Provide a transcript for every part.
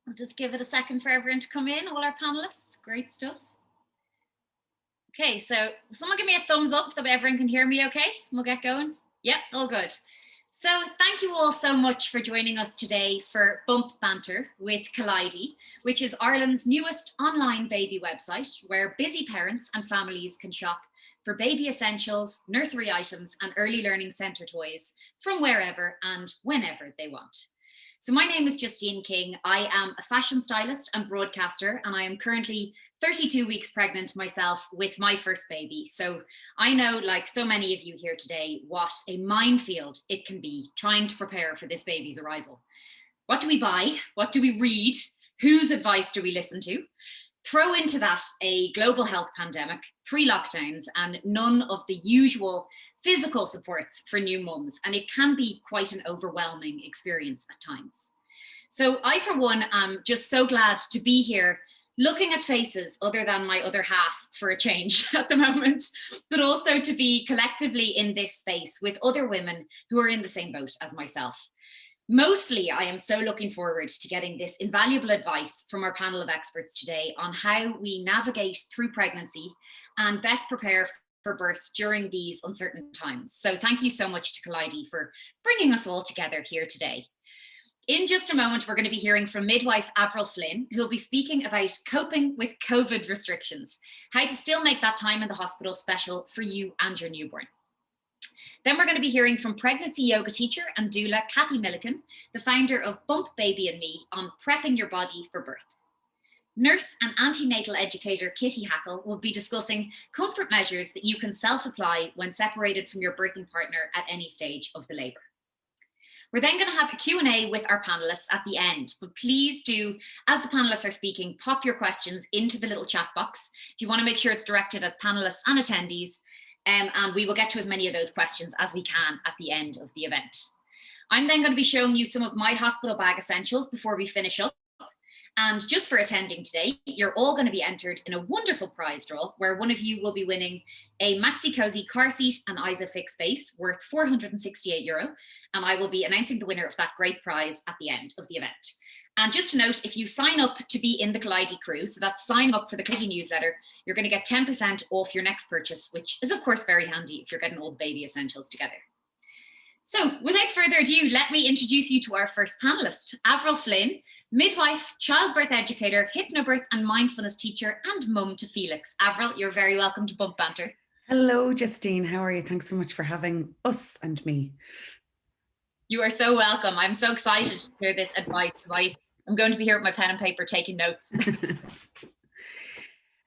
I'll just give it a second for everyone to come in, all our panelists. Great stuff. Okay, so someone give me a thumbs up so everyone can hear me okay? We'll get going. Yep, all good. So thank you all so much for joining us today for Banter with Kaliedy, which is Ireland's newest online baby website where busy parents and families can shop for baby essentials, nursery items and early learning centre toys from wherever and whenever they want. So my name is Justine King. I am a fashion stylist and broadcaster, and I am currently 32 weeks pregnant myself with my first baby. So I know, like so many of you here today, what a minefield it can be trying to prepare for this baby's arrival. What do we buy? What do we read? Whose advice do we listen to? Throw into that a global health pandemic, 3 lockdowns, and none of the usual physical supports for new mums. And it can be quite an overwhelming experience at times. So I, for one, am just so glad to be here looking at faces other than my other half for a change at the moment, but also to be collectively in this space with other women who are in the same boat as myself. Mostly, I am so looking forward to getting this invaluable advice from our panel of experts today on how we navigate through pregnancy and best prepare for birth during these uncertain times. So thank you so much to Kaliedy for bringing us all together here today. In just a moment, we're going to be hearing from midwife Avril Flynn, who will be speaking about coping with COVID restrictions, how to still make that time in the hospital special for you and your newborn. Then we're going to be hearing from pregnancy yoga teacher and doula Kathy Milliken, the founder of Bump Baby and Me, on prepping your body for birth. Nurse and antenatal educator Kitty Hackel will be discussing comfort measures that you can self-apply when separated from your birthing partner at any stage of the labour. We're then going to have a Q&A with our panelists at the end, but please do, as the panelists are speaking, pop your questions into the little chat box. If you want to make sure it's directed at panelists and attendees, and we will get to as many of those questions as we can at the end of the event. I'm then going to be showing you some of my hospital bag essentials before we finish up. And just for attending today, you're all going to be entered in a wonderful prize draw where one of you will be winning a Maxi Cozy car seat and Isofix base worth €468. And I will be announcing the winner of that great prize at the end of the event. And just to note, if you sign up to be in the Kaliedy crew, so that's signing up for the Kaliedy newsletter, you're going to get 10% off your next purchase, which is of course very handy if you're getting all the baby essentials together. So without further ado, let me introduce you to our first panelist, Avril Flynn, midwife, childbirth educator, hypnobirth and mindfulness teacher, and mum to Felix. Avril, you're very welcome to Bump Banter. Hello, Justine. How are you? Thanks so much for having us and me. You are so welcome. I'm so excited to hear this advice because I'm going to be here with my pen and paper taking notes.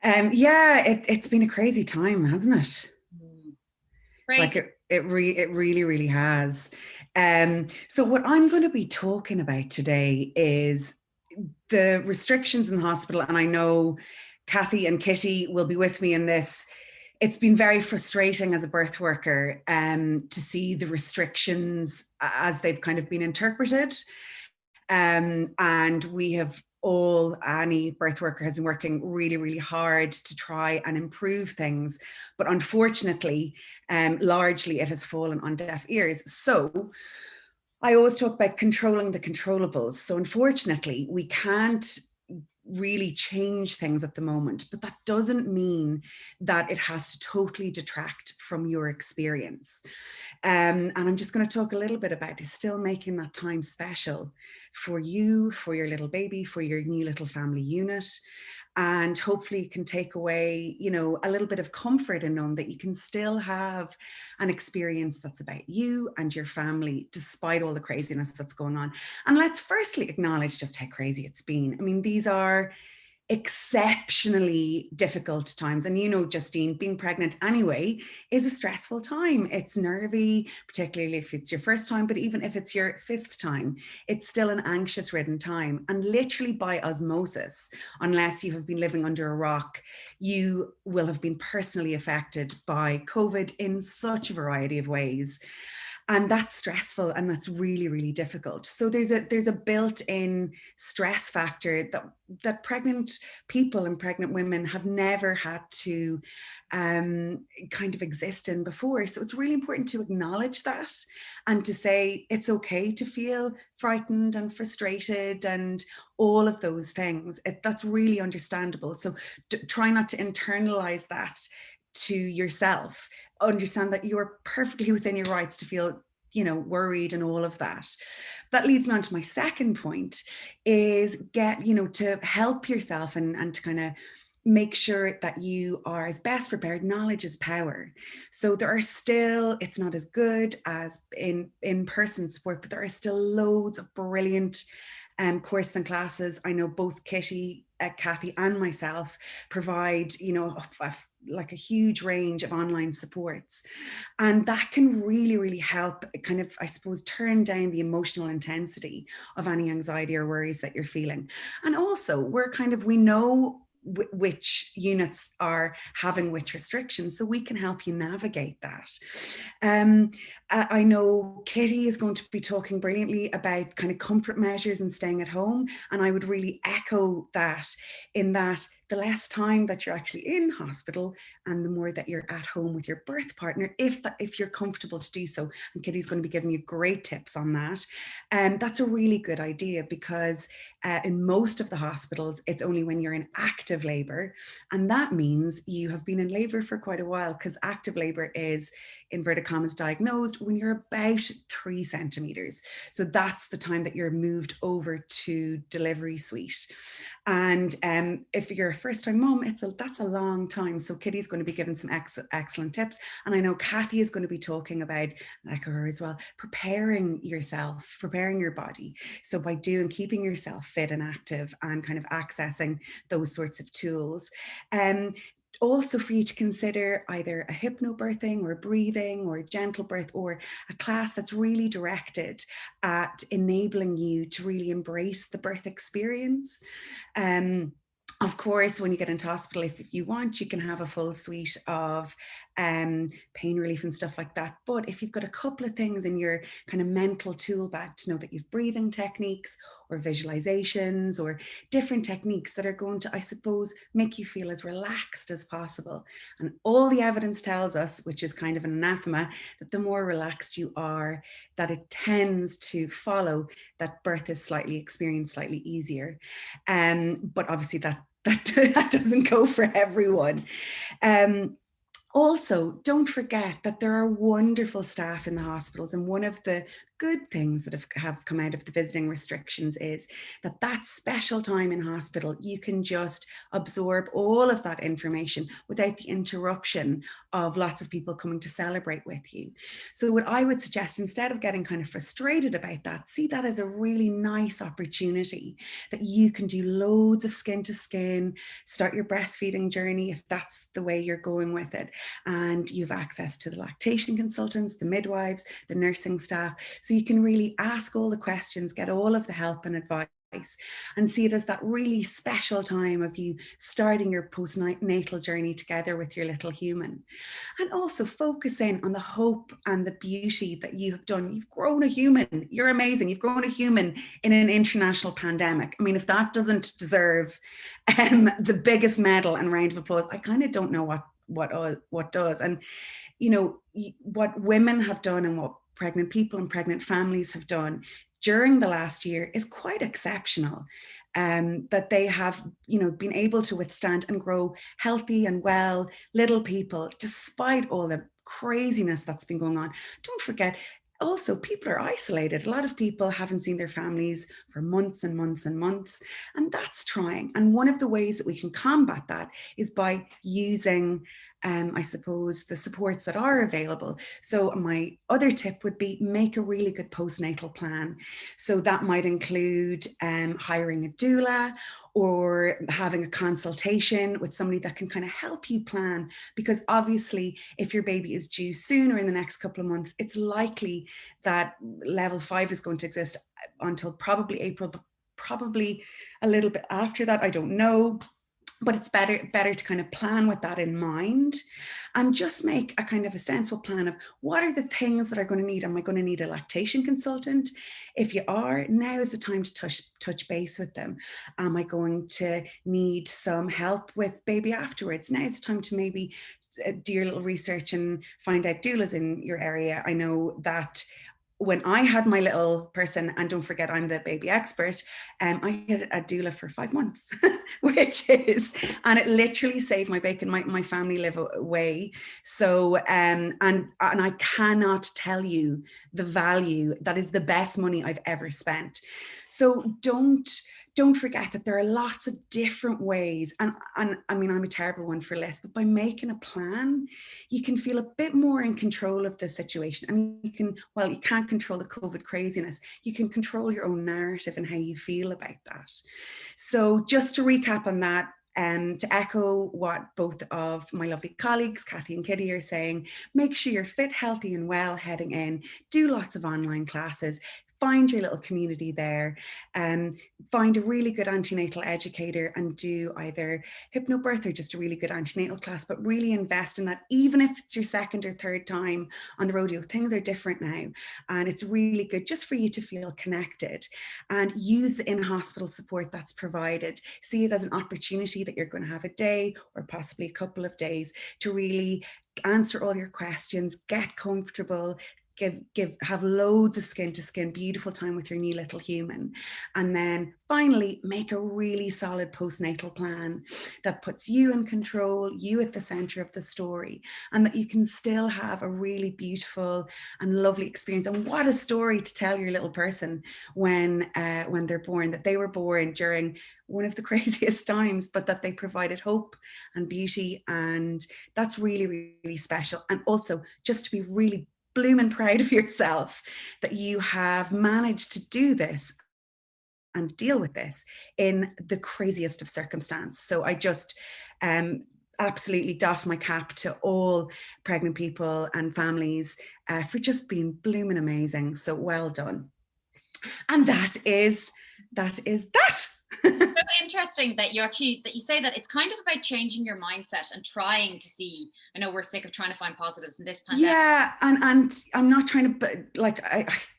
Yeah, it's been a crazy time, hasn't it? Crazy. Like it really has. So what I'm going to be talking about today is the restrictions in the hospital, and I know Kathy and Kitty will be with me in this. It's been very frustrating as a birth worker to see the restrictions as they've kind of been interpreted. And we have any birth worker has been working really hard to try and improve things. But unfortunately, largely it has fallen on deaf ears. So I always talk about controlling the controllables. So unfortunately, we can't really change things at the moment, but that doesn't mean that it has to totally detract from your experience. And I'm just going to talk a little bit about still making that time special for you, for your little baby, for your new little family unit. And hopefully it can take away, a little bit of comfort in knowing that you can still have an experience that's about you and your family, despite all the craziness that's going on. And let's firstly acknowledge just how crazy it's been. I mean, these are exceptionally difficult times. And Justine, being pregnant anyway is a stressful time. It's nervy, particularly if it's your first time, but even if it's your 5th time, it's still an anxious ridden time. And literally by osmosis, unless you have been living under a rock, you will have been personally affected by COVID in such a variety of ways. And that's stressful, and that's really, really difficult. So there's a built-in stress factor that pregnant people and pregnant women have never had to kind of exist in before. So it's really important to acknowledge that and to say it's okay to feel frightened and frustrated and all of those things. That's really understandable. So try not to internalize that to yourself. Understand that you're perfectly within your rights to feel, you know, worried and all of that. That leads me on to my second point, is to help yourself and to kind of make sure that you are as best prepared. Knowledge is power. So there are still, it's not as good as in-person support, but there are still loads of brilliant courses and classes. I know both Kitty, Kathy and myself provide, like a huge range of online supports. And that can really, really help kind of, I suppose, turn down the emotional intensity of any anxiety or worries that you're feeling. And also we know which units are having which restrictions, so we can help you navigate that. I know Kitty is going to be talking brilliantly about kind of comfort measures and staying at home, and I would really echo that, in that the less time that you're actually in hospital and the more that you're at home with your birth partner, if you're comfortable to do so. And Kitty's going to be giving you great tips on that. That's a really good idea, because in most of the hospitals, it's only when you're in active labor. And that means you have been in labor for quite a while, because active labor is, inverted commas, diagnosed when you're about 3 centimeters. So that's the time that you're moved over to delivery suite. And if you're a first-time mom, that's a long time. So Kitty's going to be giving some excellent tips. And I know Kathy is going to be talking about, like her as well, preparing yourself, preparing your body. So by keeping yourself fit and active and kind of accessing those sorts of tools. Also for you to consider either a hypnobirthing or breathing or gentle birth, or a class that's really directed at enabling you to really embrace the birth experience. Of course, when you get into hospital, if you want, you can have a full suite of pain relief and stuff like that. But if you've got a couple of things in your kind of mental tool bag, to know that you've breathing techniques or visualizations or different techniques that are going to, I suppose, make you feel as relaxed as possible. And all the evidence tells us, which is kind of an anathema, that the more relaxed you are, that it tends to follow that birth is experienced slightly easier. But obviously that doesn't go for everyone. Also, don't forget that there are wonderful staff in the hospitals, and one of the good things that have come out of the visiting restrictions is that special time in hospital, you can just absorb all of that information without the interruption of lots of people coming to celebrate with you. So what I would suggest, instead of getting kind of frustrated about that, see that as a really nice opportunity that you can do loads of skin to skin, start your breastfeeding journey if that's the way you're going with it. And you've access to the lactation consultants, the midwives, the nursing staff. So you can really ask all the questions, get all of the help and advice, and see it as that really special time of you starting your postnatal journey together with your little human. And also focus in on the hope and the beauty that you have done. You've grown a human. You're amazing. You've grown a human in an international pandemic. I mean, if that doesn't deserve the biggest medal and round of applause, I kind of don't know what does. And what women have done and what pregnant people and pregnant families have done during the last year is quite exceptional. That they have been able to withstand and grow healthy and well little people despite all the craziness that's been going on. Don't forget, also, people are isolated. A lot of people haven't seen their families for months and months and months, and that's trying. And one of the ways that we can combat that is by using, I suppose, the supports that are available. So my other tip would be make a really good postnatal plan. So that might include hiring a doula or having a consultation with somebody that can kind of help you plan, because obviously if your baby is due soon or in the next couple of months, it's likely that level 5 is going to exist until probably April, but probably a little bit after that, I don't know. But it's better to kind of plan with that in mind, and just make a kind of a sensible plan of what are the things that are going to need. Am I going to need a lactation consultant? If you are, now is the time to touch base with them. Am I going to need some help with baby afterwards? Now is the time to maybe do your little research and find out doulas in your area. I know that when I had my little person, and don't forget I'm the baby expert, I had a doula for 5 months, which is, and it literally saved my bacon. My family live away. So, and I cannot tell you the value. That is the best money I've ever spent. So don't forget that there are lots of different ways. And I mean, I'm a terrible one for lists, but by making a plan, you can feel a bit more in control of the situation. And you can, well, you can't control the COVID craziness. You can control your own narrative and how you feel about that. So just to recap on that, to echo what both of my lovely colleagues, Kathy and Kitty, are saying, make sure you're fit, healthy and well heading in, do lots of online classes, find your little community there, find a really good antenatal educator and do either hypnobirth or just a really good antenatal class, but really invest in that. Even if it's your second or third time on the rodeo, things are different now. And it's really good just for you to feel connected, and use the in-hospital support that's provided. See it as an opportunity that you're going to have a day or possibly a couple of days to really answer all your questions, get comfortable, have loads of skin to skin, beautiful time with your new little human. And then finally, make a really solid postnatal plan that puts you in control, you at the center of the story, and that you can still have a really beautiful and lovely experience. And what a story to tell your little person when they're born, that they were born during one of the craziest times, but that they provided hope and beauty. And that's really, really special. And also just to be really blooming proud of yourself that you have managed to do this and deal with this in the craziest of circumstance. So I just absolutely doff my cap to all pregnant people and families for just being blooming amazing. So well done. And that is that. So interesting that you say that it's kind of about changing your mindset and trying to see. I know we're sick of trying to find positives in this pandemic. Yeah, and I'm not trying to, like,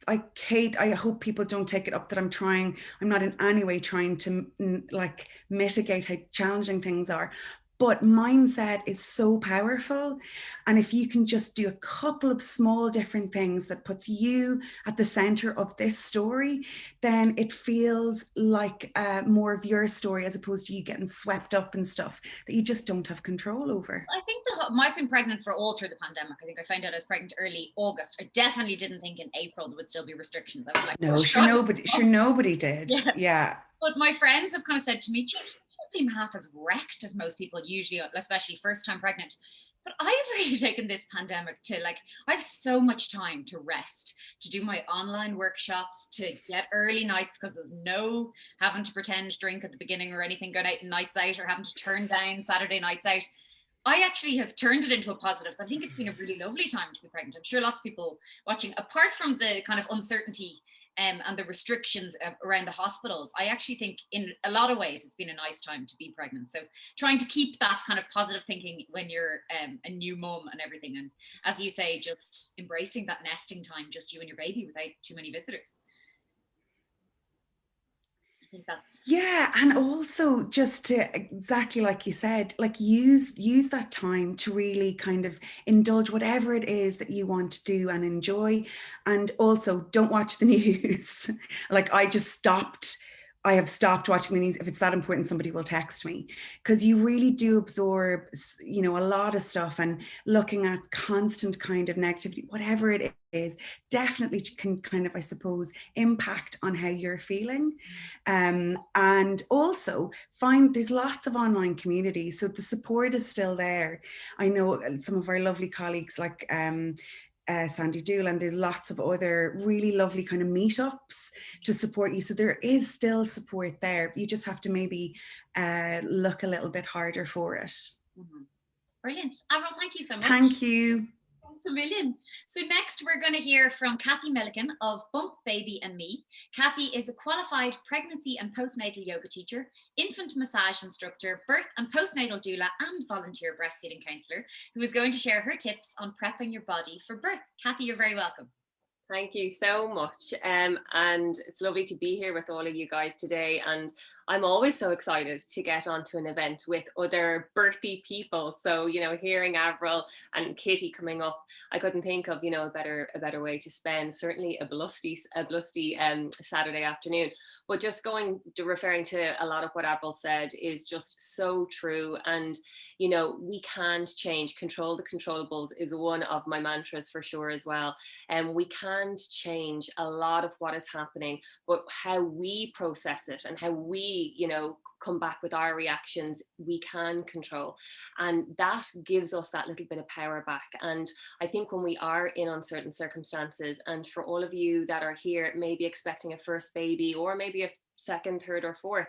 I hope people don't take it up that I'm not in any way trying to like mitigate how challenging things are. But mindset is so powerful. And if you can just do a couple of small different things that puts you at the center of this story, then it feels like more of your story as opposed to you getting swept up in stuff that you just don't have control over. I think I've been pregnant for all through the pandemic. I think I found out I was pregnant early August. I definitely didn't think in April there would still be restrictions. I was like, no, sure nobody did. Yeah. But my friends have kind of said to me, geez, seem half as wrecked as most people usually, especially first time pregnant. But I've really taken this pandemic to, like, I have so much time to rest, to do my online workshops, to get early nights, because there's no having to pretend drink at the beginning or anything, going out nights out, or having to turn down Saturday nights out. I actually have turned it into a positive. I think it's been a really lovely time to be pregnant. I'm sure lots of people watching, apart from the kind of uncertainty and the restrictions around the hospitals, I actually think in a lot of ways it's been a nice time to be pregnant. So trying to keep that kind of positive thinking when you're a new mum and everything. And as you say, just embracing that nesting time, just you and your baby without too many visitors. I think that's... Yeah, and also just to, exactly like you said, like use that time to really kind of indulge whatever it is that you want to do and enjoy. And also don't watch the news. Like I have stopped watching the news. If it's that important, somebody will text me, because you really do absorb, a lot of stuff, and looking at constant kind of negativity, whatever it is, definitely can kind of, I suppose, impact on how you're feeling. And also there's lots of online communities, so the support is still there. I know some of our lovely colleagues like Sandy Dool, and there's lots of other really lovely kind of meetups to support you. So there is still support there. You just have to maybe look a little bit harder for it. Brilliant. Avril, thank you so much. Thank you. Thanks a million. So next we're going to hear from Kathy Milliken of Bump Baby and Me. Kathy is a qualified pregnancy and postnatal yoga teacher, infant massage instructor, birth and postnatal doula, and volunteer breastfeeding counsellor, who is going to share her tips on prepping your body for birth. Kathy, you're very welcome. Thank you so much. And it's lovely to be here with all of you guys today. And I'm always so excited to get onto an event with other birthy people. So, you know, hearing Avril and Kitty coming up, I couldn't think of, you know, a better way to spend certainly a blusty Saturday afternoon. But just referring to a lot of what Avril said is just so true. And, you know, we can't change. Control the controllables is one of my mantras for sure as well. And we can't change a lot of what is happening, but how we process it and how we, you know, come back with our reactions, we can control. And that gives us that little bit of power back. And I think when we are in uncertain circumstances, and for all of you that are here, maybe expecting a first baby or maybe a second, third or fourth,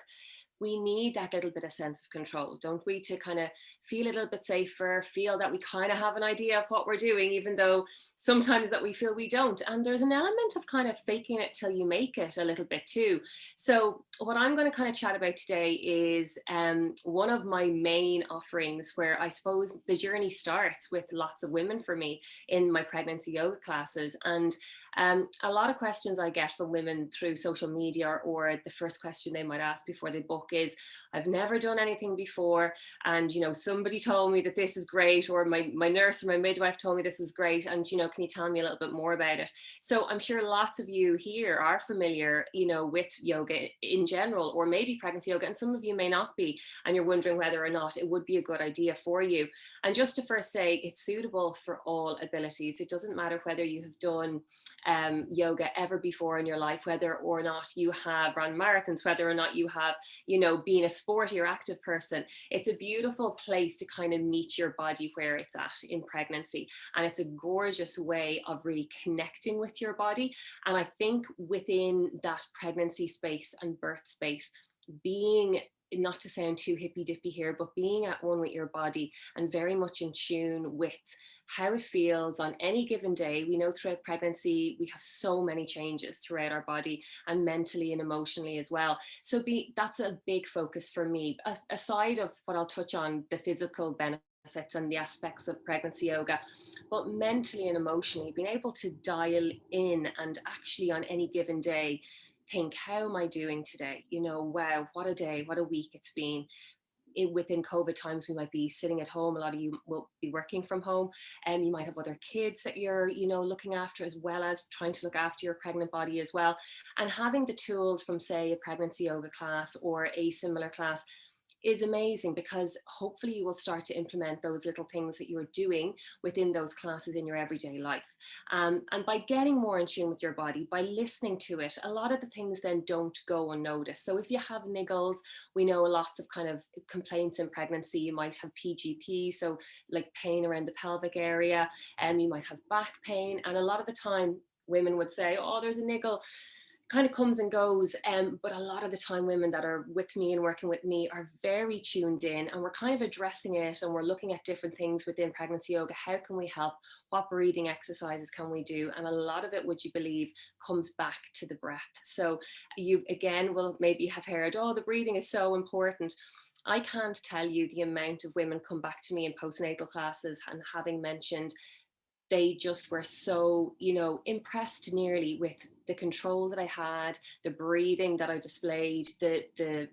we need that little bit of sense of control, don't we, to kind of feel a little bit safer, feel that we kind of have an idea of what we're doing, even though sometimes that we feel we don't. And there's an element of kind of faking it till you make it a little bit too. So what I'm going to kind of chat about today is one of my main offerings, where I suppose the journey starts with lots of women for me in my pregnancy yoga classes. And a lot of questions I get from women through social media, or the first question they might ask before they book is, I've never done anything before, and you know, somebody told me that this is great, or my nurse or my midwife told me this was great, and you know, can you tell me a little bit more about it? So I'm sure lots of you here are familiar, you know, with yoga in general, or maybe pregnancy yoga, and some of you may not be, and you're wondering whether or not it would be a good idea for you. And just to first say, it's suitable for all abilities. It doesn't matter whether you have done yoga ever before in your life, whether or not you have run marathons, whether or not you have, you know, been a sporty or active person. It's a beautiful place to kind of meet your body where it's at in pregnancy. And it's a gorgeous way of really connecting with your body. And I think within that pregnancy space and birth space, being, not to sound too hippy dippy here, but being at one with your body and very much in tune with how it feels on any given day. We know throughout pregnancy, we have so many changes throughout our body, and mentally and emotionally as well. So that's a big focus for me, aside of what I'll touch on, the physical benefits and the aspects of pregnancy yoga, but mentally and emotionally, being able to dial in and actually on any given day think, how am I doing today? You know, wow, what a day, what a week it's been. Within COVID times, we might be sitting at home. A lot of you will be working from home, and you might have other kids that you're, you know, looking after, as well as trying to look after your pregnant body as well. And having the tools from, say, a pregnancy yoga class or a similar class is amazing, because hopefully you will start to implement those little things that you're doing within those classes in your everyday life. And by getting more in tune with your body, by listening to it, a lot of the things then don't go unnoticed. So if you have niggles, we know lots of kind of complaints in pregnancy. You might have PGP, so like pain around the pelvic area, and you might have back pain. And a lot of the time women would say, oh, there's a niggle, kind of comes and goes, but a lot of the time women that are with me and working with me are very tuned in, and we're kind of addressing it, and we're looking at different things within pregnancy yoga. How can we help? What breathing exercises can we do? And a lot of it, would you believe, comes back to the breath. So you again will maybe have heard, oh, the breathing is so important. I can't tell you the amount of women come back to me in postnatal classes and having mentioned they just were so, you know, impressed nearly with the control that I had, the breathing that I displayed, the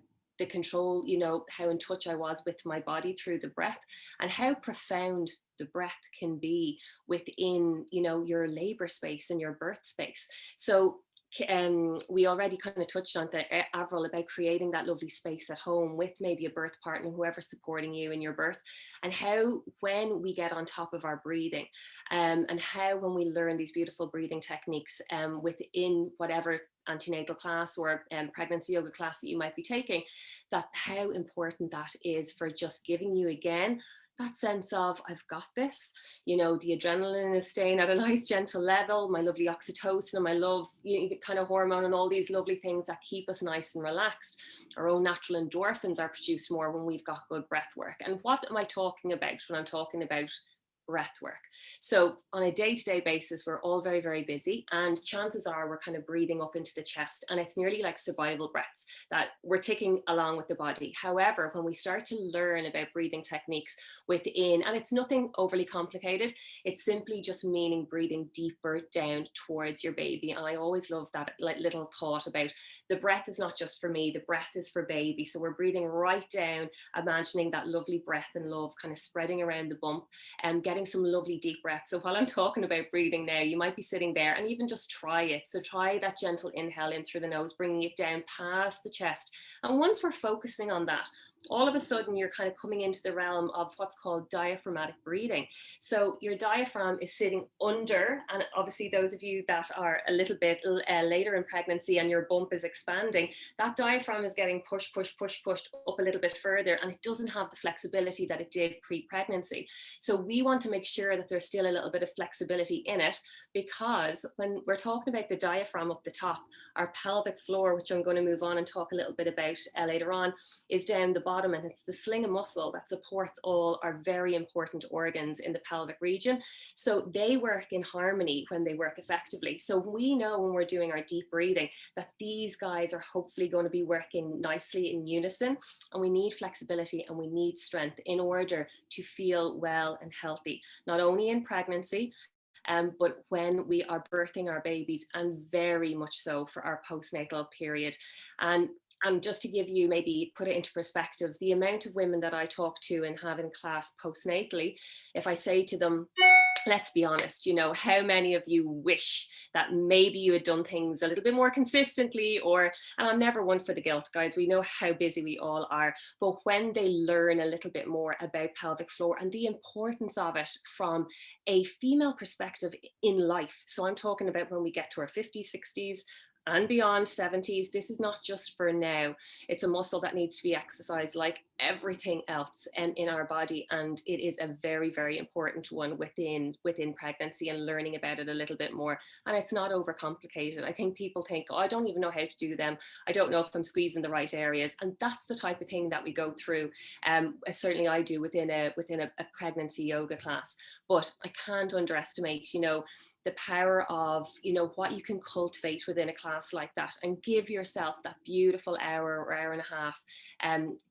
control, you know, how in touch I was with my body through the breath, and how profound the breath can be within, you know, your labor space and your birth space. So we already kind of touched on that, Avril, about creating that lovely space at home with maybe a birth partner, whoever's supporting you in your birth, and how when we get on top of our breathing, and how when we learn these beautiful breathing techniques within whatever antenatal class or pregnancy yoga class that you might be taking, that how important that is for just giving you again that sense of, I've got this, you know, the adrenaline is staying at a nice gentle level, my lovely oxytocin and my love, you know, kind of hormone and all these lovely things that keep us nice and relaxed. Our own natural endorphins are produced more when we've got good breath work. And what am I talking about when I'm talking about breath work. So on a day-to-day basis, we're all very, very busy, and chances are we're kind of breathing up into the chest, and it's nearly like survival breaths that we're ticking along with the body. However, when we start to learn about breathing techniques within, and it's nothing overly complicated, it's simply just meaning breathing deeper down towards your baby. And I always love that little thought about the breath is not just for me, the breath is for baby. So we're breathing right down, imagining that lovely breath and love kind of spreading around the bump and getting some lovely deep breaths. So while I'm talking about breathing now, you might be sitting there and even just try it. So try that gentle inhale in through the nose, bringing it down past the chest. And once we're focusing on that, all of a sudden you're kind of coming into the realm of what's called diaphragmatic breathing. So your diaphragm is sitting under, and obviously those of you that are a little bit later in pregnancy and your bump is expanding, that diaphragm is getting pushed up a little bit further, and it doesn't have the flexibility that it did pre-pregnancy. So we want to make sure that there's still a little bit of flexibility in it, because when we're talking about the diaphragm up the top, our pelvic floor, which I'm going to move on and talk a little bit about later on, is down the bottom, and it's the sling of muscle that supports all our very important organs in the pelvic region. So they work in harmony when they work effectively. So we know when we're doing our deep breathing that these guys are hopefully going to be working nicely in unison, and we need flexibility and we need strength in order to feel well and healthy, not only in pregnancy, but when we are birthing our babies, and very much so for our postnatal period. And just to give you, maybe put it into perspective, the amount of women that I talk to and have in class postnatally, if I say to them, let's be honest, you know, how many of you wish that maybe you had done things a little bit more consistently? And I'm never one for the guilt, guys. We know how busy we all are. But when they learn a little bit more about pelvic floor and the importance of it from a female perspective in life. So I'm talking about when we get to our 50s, 60s, and beyond 70s, this is not just for now. It's a muscle that needs to be exercised like everything else in our body, and it is a very, very important one within pregnancy, and learning about it a little bit more. And it's not overcomplicated. I think people think, oh, I don't even know how to do them, I don't know if I'm squeezing the right areas, and that's the type of thing that we go through. Certainly I do within a pregnancy yoga class. But I can't underestimate, you know, the power of, you know, what you can cultivate within a class like that, and give yourself that beautiful hour or hour and a half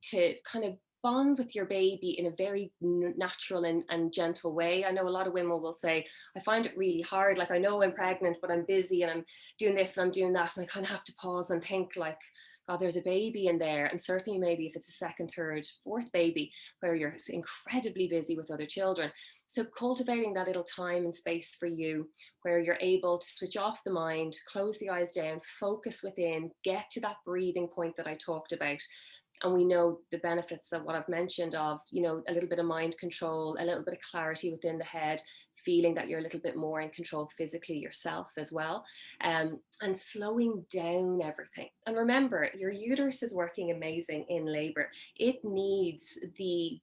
to kind of bond with your baby in a very natural and gentle way. I know a lot of women will say, I find it really hard, like I know I'm pregnant, but I'm busy and I'm doing this and I'm doing that, and I kind of have to pause and think like, God, there's a baby in there. And certainly maybe if it's a second, third, fourth baby where you're incredibly busy with other children. So cultivating that little time and space for you where you're able to switch off the mind, close the eyes down, focus within, get to that breathing point that I talked about. And we know the benefits that what I've mentioned of, you know, a little bit of mind control, a little bit of clarity within the head, feeling that you're a little bit more in control physically yourself as well, and slowing down everything. And remember, your uterus is working amazing in labor. It needs the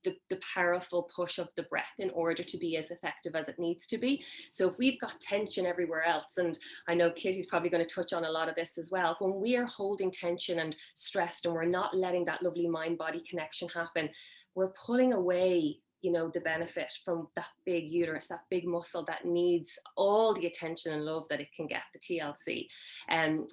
powerful push of the breath in order to be as effective as it needs to be. So if we've got tension everywhere else, and I know Kitty's probably going to touch on a lot of this as well, when we are holding tension and stressed and we're not letting that lovely mind-body connection happen, we're pulling away, you know, the benefit from that big uterus, that big muscle that needs all the attention and love that it can get, the TLC.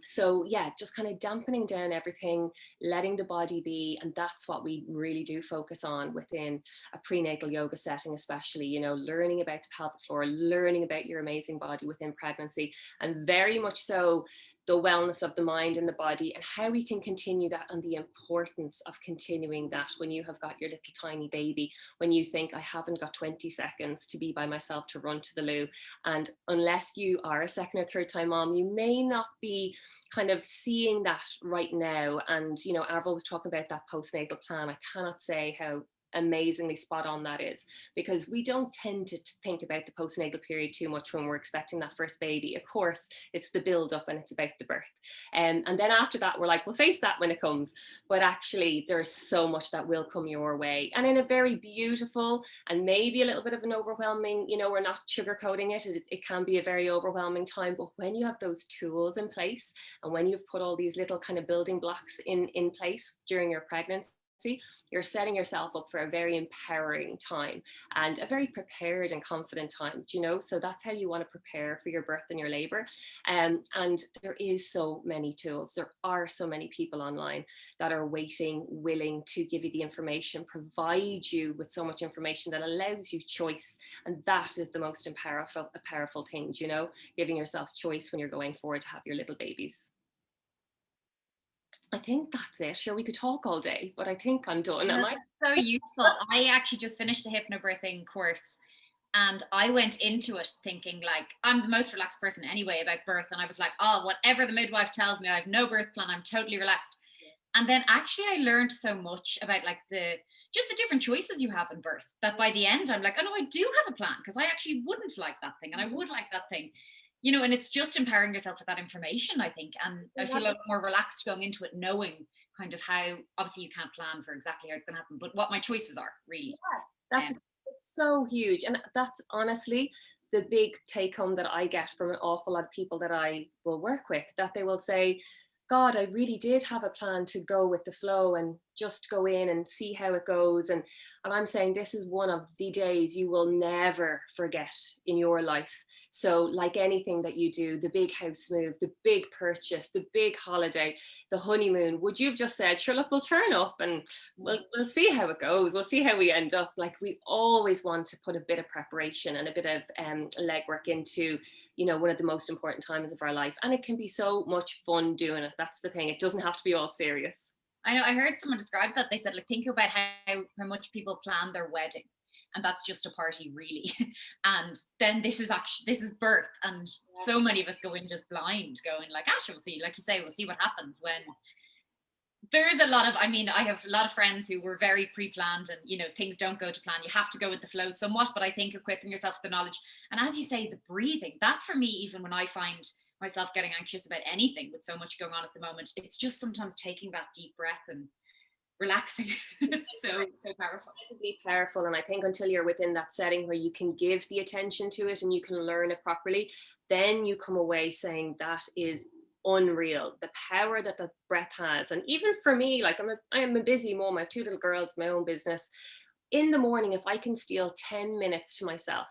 So yeah, just kind of dampening down everything, letting the body be. And that's what we really do focus on within a prenatal yoga setting, especially, you know, learning about the pelvic floor, learning about your amazing body within pregnancy, and very much so the wellness of the mind and the body, and how we can continue that, and the importance of continuing that when you have got your little tiny baby, when you think I haven't got 20 seconds to be by myself to run to the loo. And unless you are a second or third time mom, you may not be kind of seeing that right now. And, you know, Avril was talking about that postnatal plan. I cannot say how amazingly spot on that is, because we don't tend to think about the postnatal period too much when we're expecting that first baby. Of course, it's the build up and it's about the birth. And then after that, we're like, we'll face that when it comes. But actually, there's so much that will come your way, and in a very beautiful and maybe a little bit of an overwhelming, you know, we're not sugarcoating it. It can be a very overwhelming time. But when you have those tools in place, and when you've put all these little kind of building blocks in place during your pregnancy, you're setting yourself up for a very empowering time and a very prepared and confident time, you know? So that's how you want to prepare for your birth and your labor. And there is so many tools. There are so many people online that are waiting, willing to give you the information, provide you with so much information that allows you choice. And that is the most powerful thing, you know, giving yourself choice when you're going forward to have your little babies. I think that's it. Sure, we could talk all day, but I think I'm done. No, that's so useful. I actually just finished a hypnobirthing course, and I went into it thinking like I'm the most relaxed person anyway about birth, and I was like, oh, whatever the midwife tells me, I have no birth plan, I'm totally relaxed. And then actually I learned so much about like the different choices you have in birth, that by the end I'm like, oh no, I do have a plan, because I actually wouldn't like that thing and I would like that thing, you know. And it's just empowering yourself with that information, I think. And I feel a lot more relaxed going into it, knowing kind of how, obviously you can't plan for exactly how it's going to happen, but what my choices are really. Yeah, that's so huge. And that's honestly the big take home that I get from an awful lot of people that I will work with, that they will say, God, I really did have a plan to go with the flow and just go in and see how it goes. And I'm saying this is one of the days you will never forget in your life. So like anything that you do, the big house move, the big purchase, the big holiday, the honeymoon, would you have just said, sure, look, we'll turn up and we'll see how it goes. We'll see how we end up. Like, we always want to put a bit of preparation and a bit of legwork into, you know, one of the most important times of our life. And it can be so much fun doing it. That's the thing. It doesn't have to be all serious. I know, I heard someone describe that. They said, like, think about how much people plan their wedding, and that's just a party really. And then this is birth. And so many of us go in just blind, going like, Asha, we'll see, like you say, we'll see what happens. When there is a lot of, I mean, I have a lot of friends who were very pre-planned, and, you know, things don't go to plan. You have to go with the flow somewhat, but I think equipping yourself with the knowledge, and as you say, the breathing, that for me, even when I find myself getting anxious about anything with so much going on at the moment, it's just sometimes taking that deep breath and relaxing. It's so powerful. Incredibly powerful. And I think until you're within that setting where you can give the attention to it and you can learn it properly, then you come away saying that is unreal, the power that the breath has. And even for me, like, I'm a busy mom, I have 2 little girls, my own business. In the morning, if I can steal 10 minutes to myself,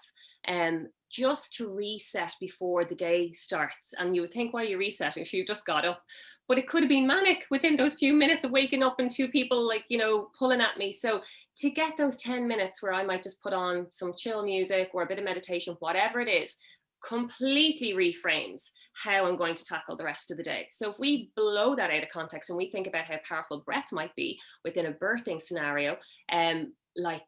just to reset before the day starts. And you would think, why are you resetting if you just got up? But it could have been manic within those few minutes of waking up and 2 people, like, you know, pulling at me. So to get those 10 minutes where I might just put on some chill music or a bit of meditation, whatever it is, completely reframes how I'm going to tackle the rest of the day. So if we blow that out of context and we think about how powerful breath might be within a birthing scenario, like,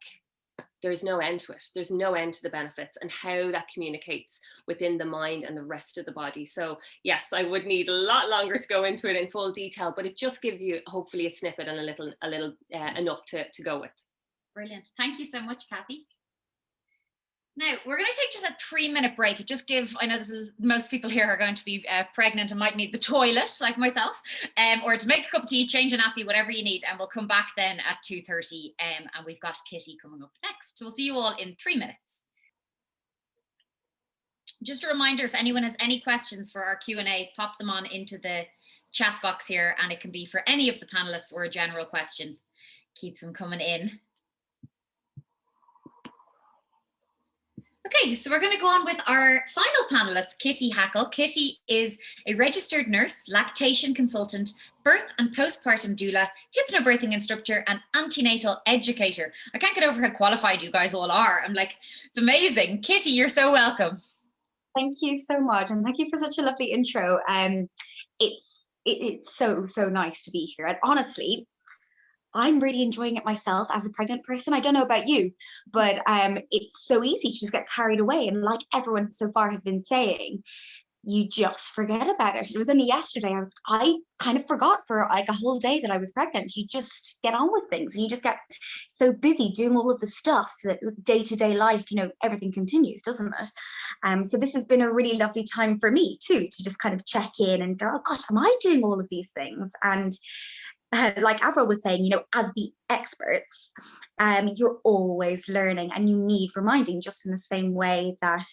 there's no end to it. There's no end to the benefits and how that communicates within the mind and the rest of the body. So yes, I would need a lot longer to go into it in full detail, but it just gives you hopefully a snippet and a little enough to go with. Brilliant. Thank you so much, Kathy. Now, we're going to take just a 3-minute break. I know most people here are going to be pregnant and might need the toilet, like myself, or to make a cup of tea, change a nappy, whatever you need. And we'll come back then at 2:30, and we've got Kitty coming up next. So we'll see you all in 3 minutes. Just a reminder, if anyone has any questions for our Q&A, pop them on into the chat box here, and it can be for any of the panelists or a general question. Keep them coming in. Okay, so we're going to go on with our final panelist, Kitty Hackel. Kitty is a registered nurse, lactation consultant, birth and postpartum doula, hypnobirthing instructor, and antenatal educator. I can't get over how qualified you guys all are. I'm like, it's amazing. Kitty, you're so welcome. Thank you so much, and thank you for such a lovely intro. It's so nice to be here, and honestly, I'm really enjoying it myself as a pregnant person. I don't know about you, but it's so easy to just get carried away. And like everyone so far has been saying, you just forget about it. It was only yesterday I kind of forgot for like a whole day that I was pregnant. You just get on with things and you just get so busy doing all of the stuff that day-to-day life, you know, everything continues, doesn't it? So this has been a really lovely time for me too, to just kind of check in and go, oh gosh, am I doing all of these things? And like Avril was saying, as the experts, you're always learning and you need reminding, just in the same way that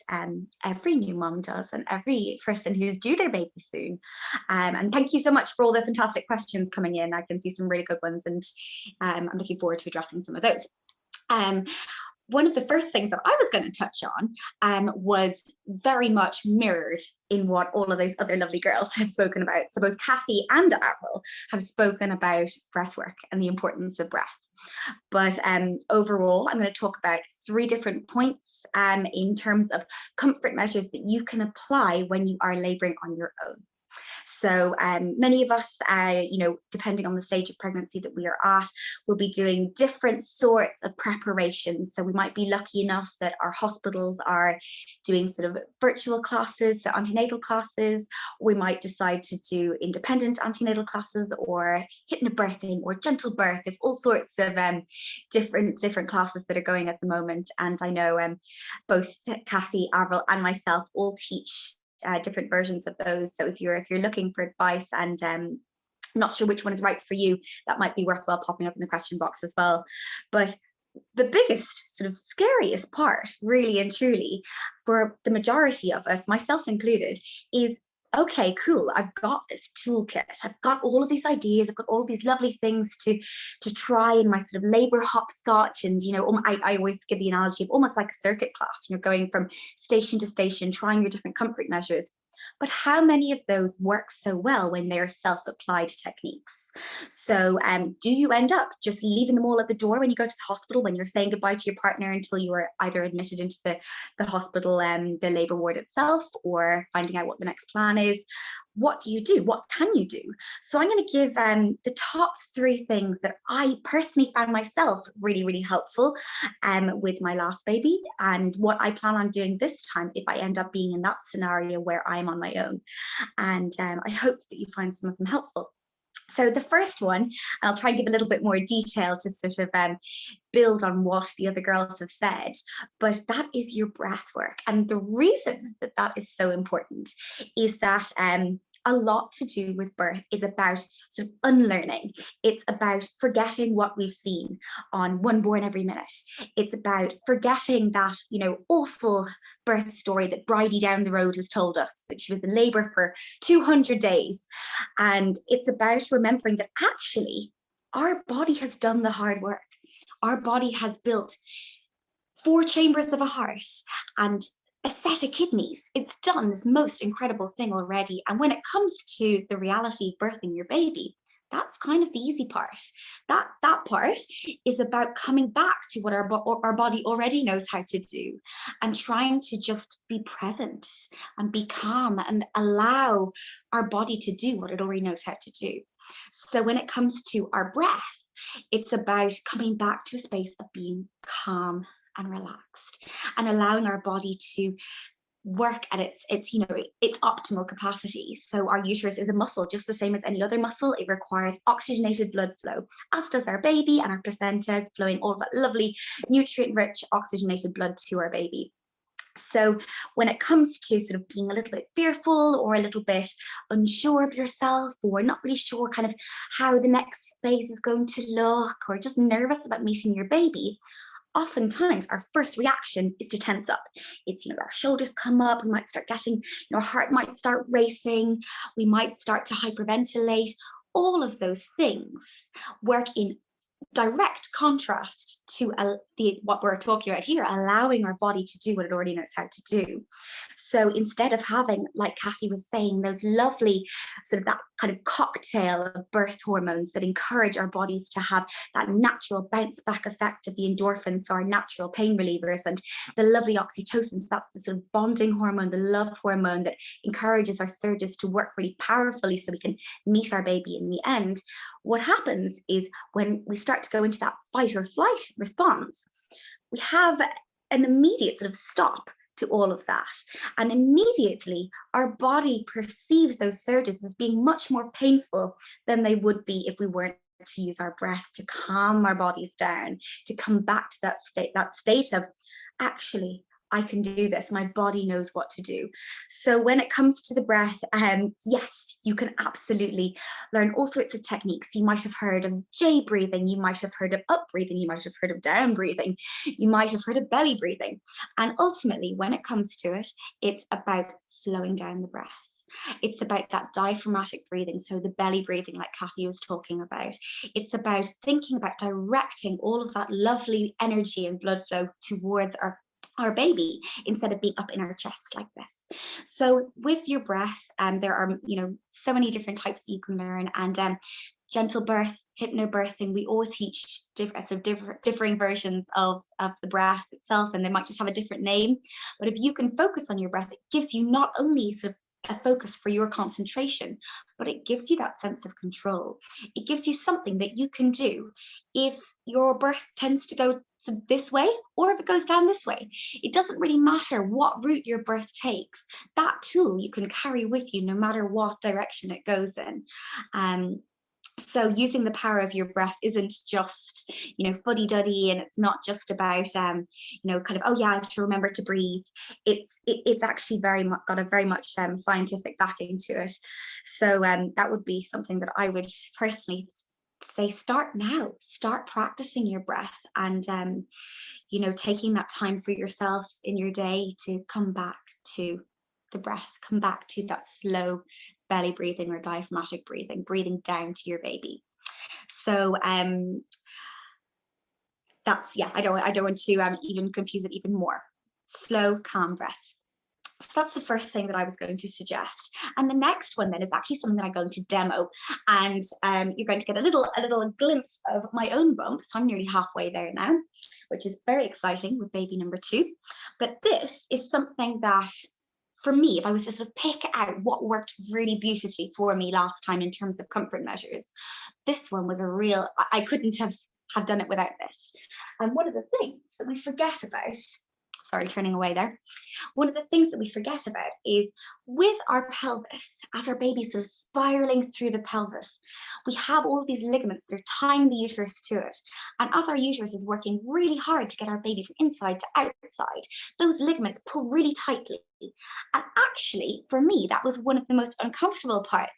every new mom does and every person who's due their baby soon. And thank you so much for all the fantastic questions coming in. I can see some really good ones, and I'm looking forward to addressing some of those. One of the first things that I was going to touch on was very much mirrored in what all of those other lovely girls have spoken about. So both Kathy and Avril have spoken about breath work and the importance of breath. But overall, I'm going to talk about 3 different points in terms of comfort measures that you can apply when you are labouring on your own. So many of us, depending on the stage of pregnancy that we are at, will be doing different sorts of preparations. So we might be lucky enough that our hospitals are doing sort of virtual classes, so antenatal classes. We might decide to do independent antenatal classes or hypnobirthing or gentle birth. There's all sorts of different classes that are going at the moment. And I know both Kathy, Avril and myself all teach different versions of those. So if you're looking for advice and not sure which one is right for you, that might be worthwhile popping up in the question box as well. But the biggest, sort of scariest part, really and truly, for the majority of us, myself included, is, okay, cool, I've got this toolkit, I've got all of these ideas, I've got all of these lovely things to try in my sort of labor hopscotch. And I always give the analogy of almost like a circuit class, going from station to station, trying your different comfort measures. But how many of those work so well when they're self-applied techniques? So do you end up just leaving them all at the door when you go to the hospital, when you're saying goodbye to your partner until you are either admitted into the hospital and the labour ward itself, or finding out what the next plan is? What do you do? What can you do? So I'm going to give the top 3 things that I personally found myself really, really helpful with my last baby, and what I plan on doing this time if I end up being in that scenario where I'm on my own. And I hope that you find some of them helpful. So the first one, and I'll try and give a little bit more detail to sort of build on what the other girls have said, but that is your breath work. And the reason that that is so important is that a lot to do with birth is about sort of unlearning. It's about forgetting what we've seen on One Born Every Minute. It's about forgetting that, awful birth story that Bridie down the road has told us, that she was in labour for 200 days. And it's about remembering that actually our body has done the hard work. Our body has built 4 chambers of a heart and a set of kidneys. It's done this most incredible thing already. And when it comes to the reality of birthing your baby, that's kind of the easy part. That part is about coming back to what our body already knows how to do, and trying to just be present and be calm and allow our body to do what it already knows how to do. So when it comes to our breath, it's about coming back to a space of being calm and relaxed, and allowing our body to work at its optimal capacity. So our uterus is a muscle just the same as any other muscle. It requires oxygenated blood flow, as does our baby, and our placenta, flowing all of that lovely nutrient-rich oxygenated blood to our baby. So when it comes to sort of being a little bit fearful or a little bit unsure of yourself, or not really sure kind of how the next phase is going to look, or just nervous about meeting your baby, oftentimes our first reaction is to tense up. It's, our shoulders come up, we might start getting, our heart might start racing, we might start to hyperventilate. All of those things work in direct contrast to what we're talking about here, allowing our body to do what it already knows how to do. So instead of having, like Kathy was saying, those lovely sort of that kind of cocktail of birth hormones that encourage our bodies to have that natural bounce back effect of the endorphins, so our natural pain relievers, and the lovely oxytocin, so that's the sort of bonding hormone, the love hormone that encourages our surges to work really powerfully so we can meet our baby in the end. What happens is when we start to go into that fight or flight response, we have an immediate sort of stop to all of that. And immediately our body perceives those surges as being much more painful than they would be if we weren't to use our breath to calm our bodies down, to come back to that state of, actually, I can do this. My body knows what to do. So when it comes to the breath, yes, you can absolutely learn all sorts of techniques. You might have heard of J breathing. You might have heard of up breathing. You might have heard of down breathing. You might have heard of belly breathing. And ultimately, when it comes to it, it's about slowing down the breath. It's about that diaphragmatic breathing, so the belly breathing like Kathy was talking about. It's about thinking about directing all of that lovely energy and blood flow towards our baby instead of being up in our chest like this. So with your breath, there are so many different types that you can learn, and gentle birth, hypnobirthing, we all teach differing versions of the breath itself, and they might just have a different name. But if you can focus on your breath, it gives you not only sort of a focus for your concentration, but it gives you that sense of control. It gives you something that you can do if your birth tends to go this way or if it goes down this way. It doesn't really matter what route your birth takes. That tool you can carry with you no matter what direction it goes in. So using the power of your breath isn't just, fuddy-duddy, and it's not just about, kind of, oh yeah, I have to remember to breathe. It's actually got a very much scientific backing to it. So that would be something that I would personally say, start now, start practicing your breath, and, taking that time for yourself in your day to come back to the breath, come back to that slow belly breathing or diaphragmatic breathing down to your baby. So that's, I don't want to even confuse it even more. Slow, calm breaths. So that's the first thing that I was going to suggest. And the next one then is actually something that I'm going to demo, and you're going to get a little glimpse of my own bump. So I'm nearly halfway there now, which is very exciting with baby number 2. But this is something that, for me, if I was to sort of pick out what worked really beautifully for me last time in terms of comfort measures, this one was I couldn't have done it without this. And one of the things that we forget about, sorry, turning away there. One of the things that we forget about is with our pelvis, as our baby's sort of spiraling through the pelvis, we have all of these ligaments that are tying the uterus to it. And as our uterus is working really hard to get our baby from inside to outside, those ligaments pull really tightly. And actually, for me, that was one of the most uncomfortable parts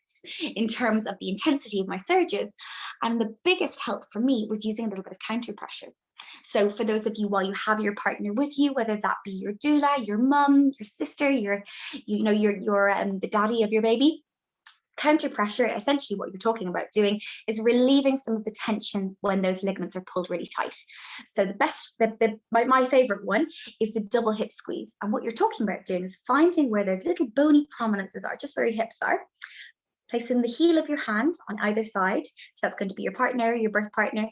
in terms of the intensity of my surges. And the biggest help for me was using a little bit of counter pressure. So for those of you, while you have your partner with you, whether that be your doula, your mum, your sister, the daddy of your baby, counter pressure, essentially what you're talking about doing is relieving some of the tension when those ligaments are pulled really tight. So my favorite one is the double hip squeeze. And what you're talking about doing is finding where those little bony prominences are, just where your hips are, placing the heel of your hand on either side. So that's going to be your partner, your birth partner,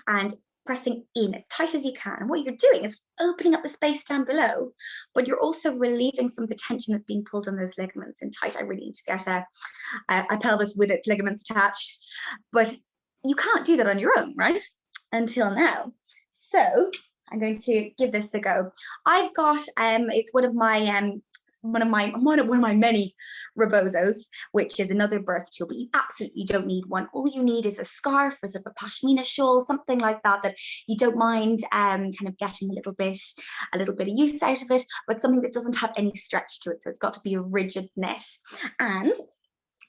and pressing in as tight as you can. And what you're doing is opening up the space down below, but you're also relieving some of the tension that's being pulled on those ligaments in tight. I really need to get a pelvis with its ligaments attached, but you can't do that on your own, right? Until now. So I'm going to give this a go. I've got, it's one of my many rebozos, which is another birth tool, but you absolutely don't need one. All you need is a scarf or sort of a pashmina shawl, something like that you don't mind kind of getting a little bit of use out of it, but something that doesn't have any stretch to it. So it's got to be a rigid knit. And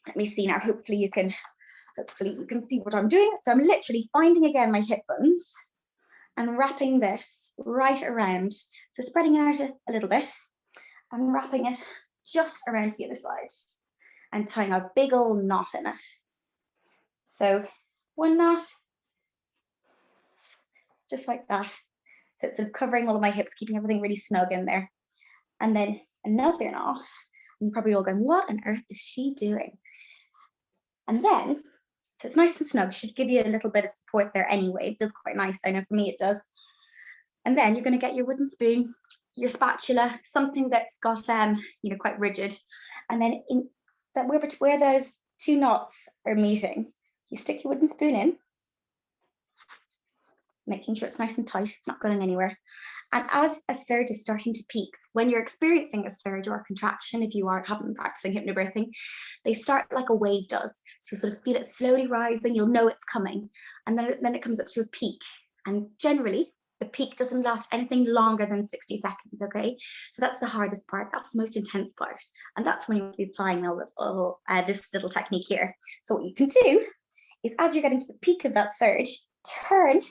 let me see now, hopefully you can see what I'm doing. So I'm literally finding again my hip bones and wrapping this right around. So spreading it out a little bit and wrapping it just around the other side and tying a big old knot in it. So one knot, just like that. So it's sort of covering all of my hips, keeping everything really snug in there. And then another knot, and you're probably all going, what on earth is she doing? And then, so it's nice and snug, should give you a little bit of support there anyway. It feels quite nice, I know for me it does. And then you're going to get your wooden spoon, your spatula, something that's got quite rigid, and then where those two knots are meeting, you stick your wooden spoon in, making sure it's nice and tight, it's not going anywhere. And as a surge is starting to peak, when you're experiencing a surge or a contraction, if you haven't been practicing hypnobirthing, they start like a wave does. So you sort of feel it slowly rising, you'll know it's coming, and then it comes up to a peak. And generally, The peak doesn't last anything longer than 60 seconds, okay? So that's the hardest part. That's the most intense part. And that's when you'll be applying this little technique here. So what you can do is, as you're getting to the peak of that surge, turn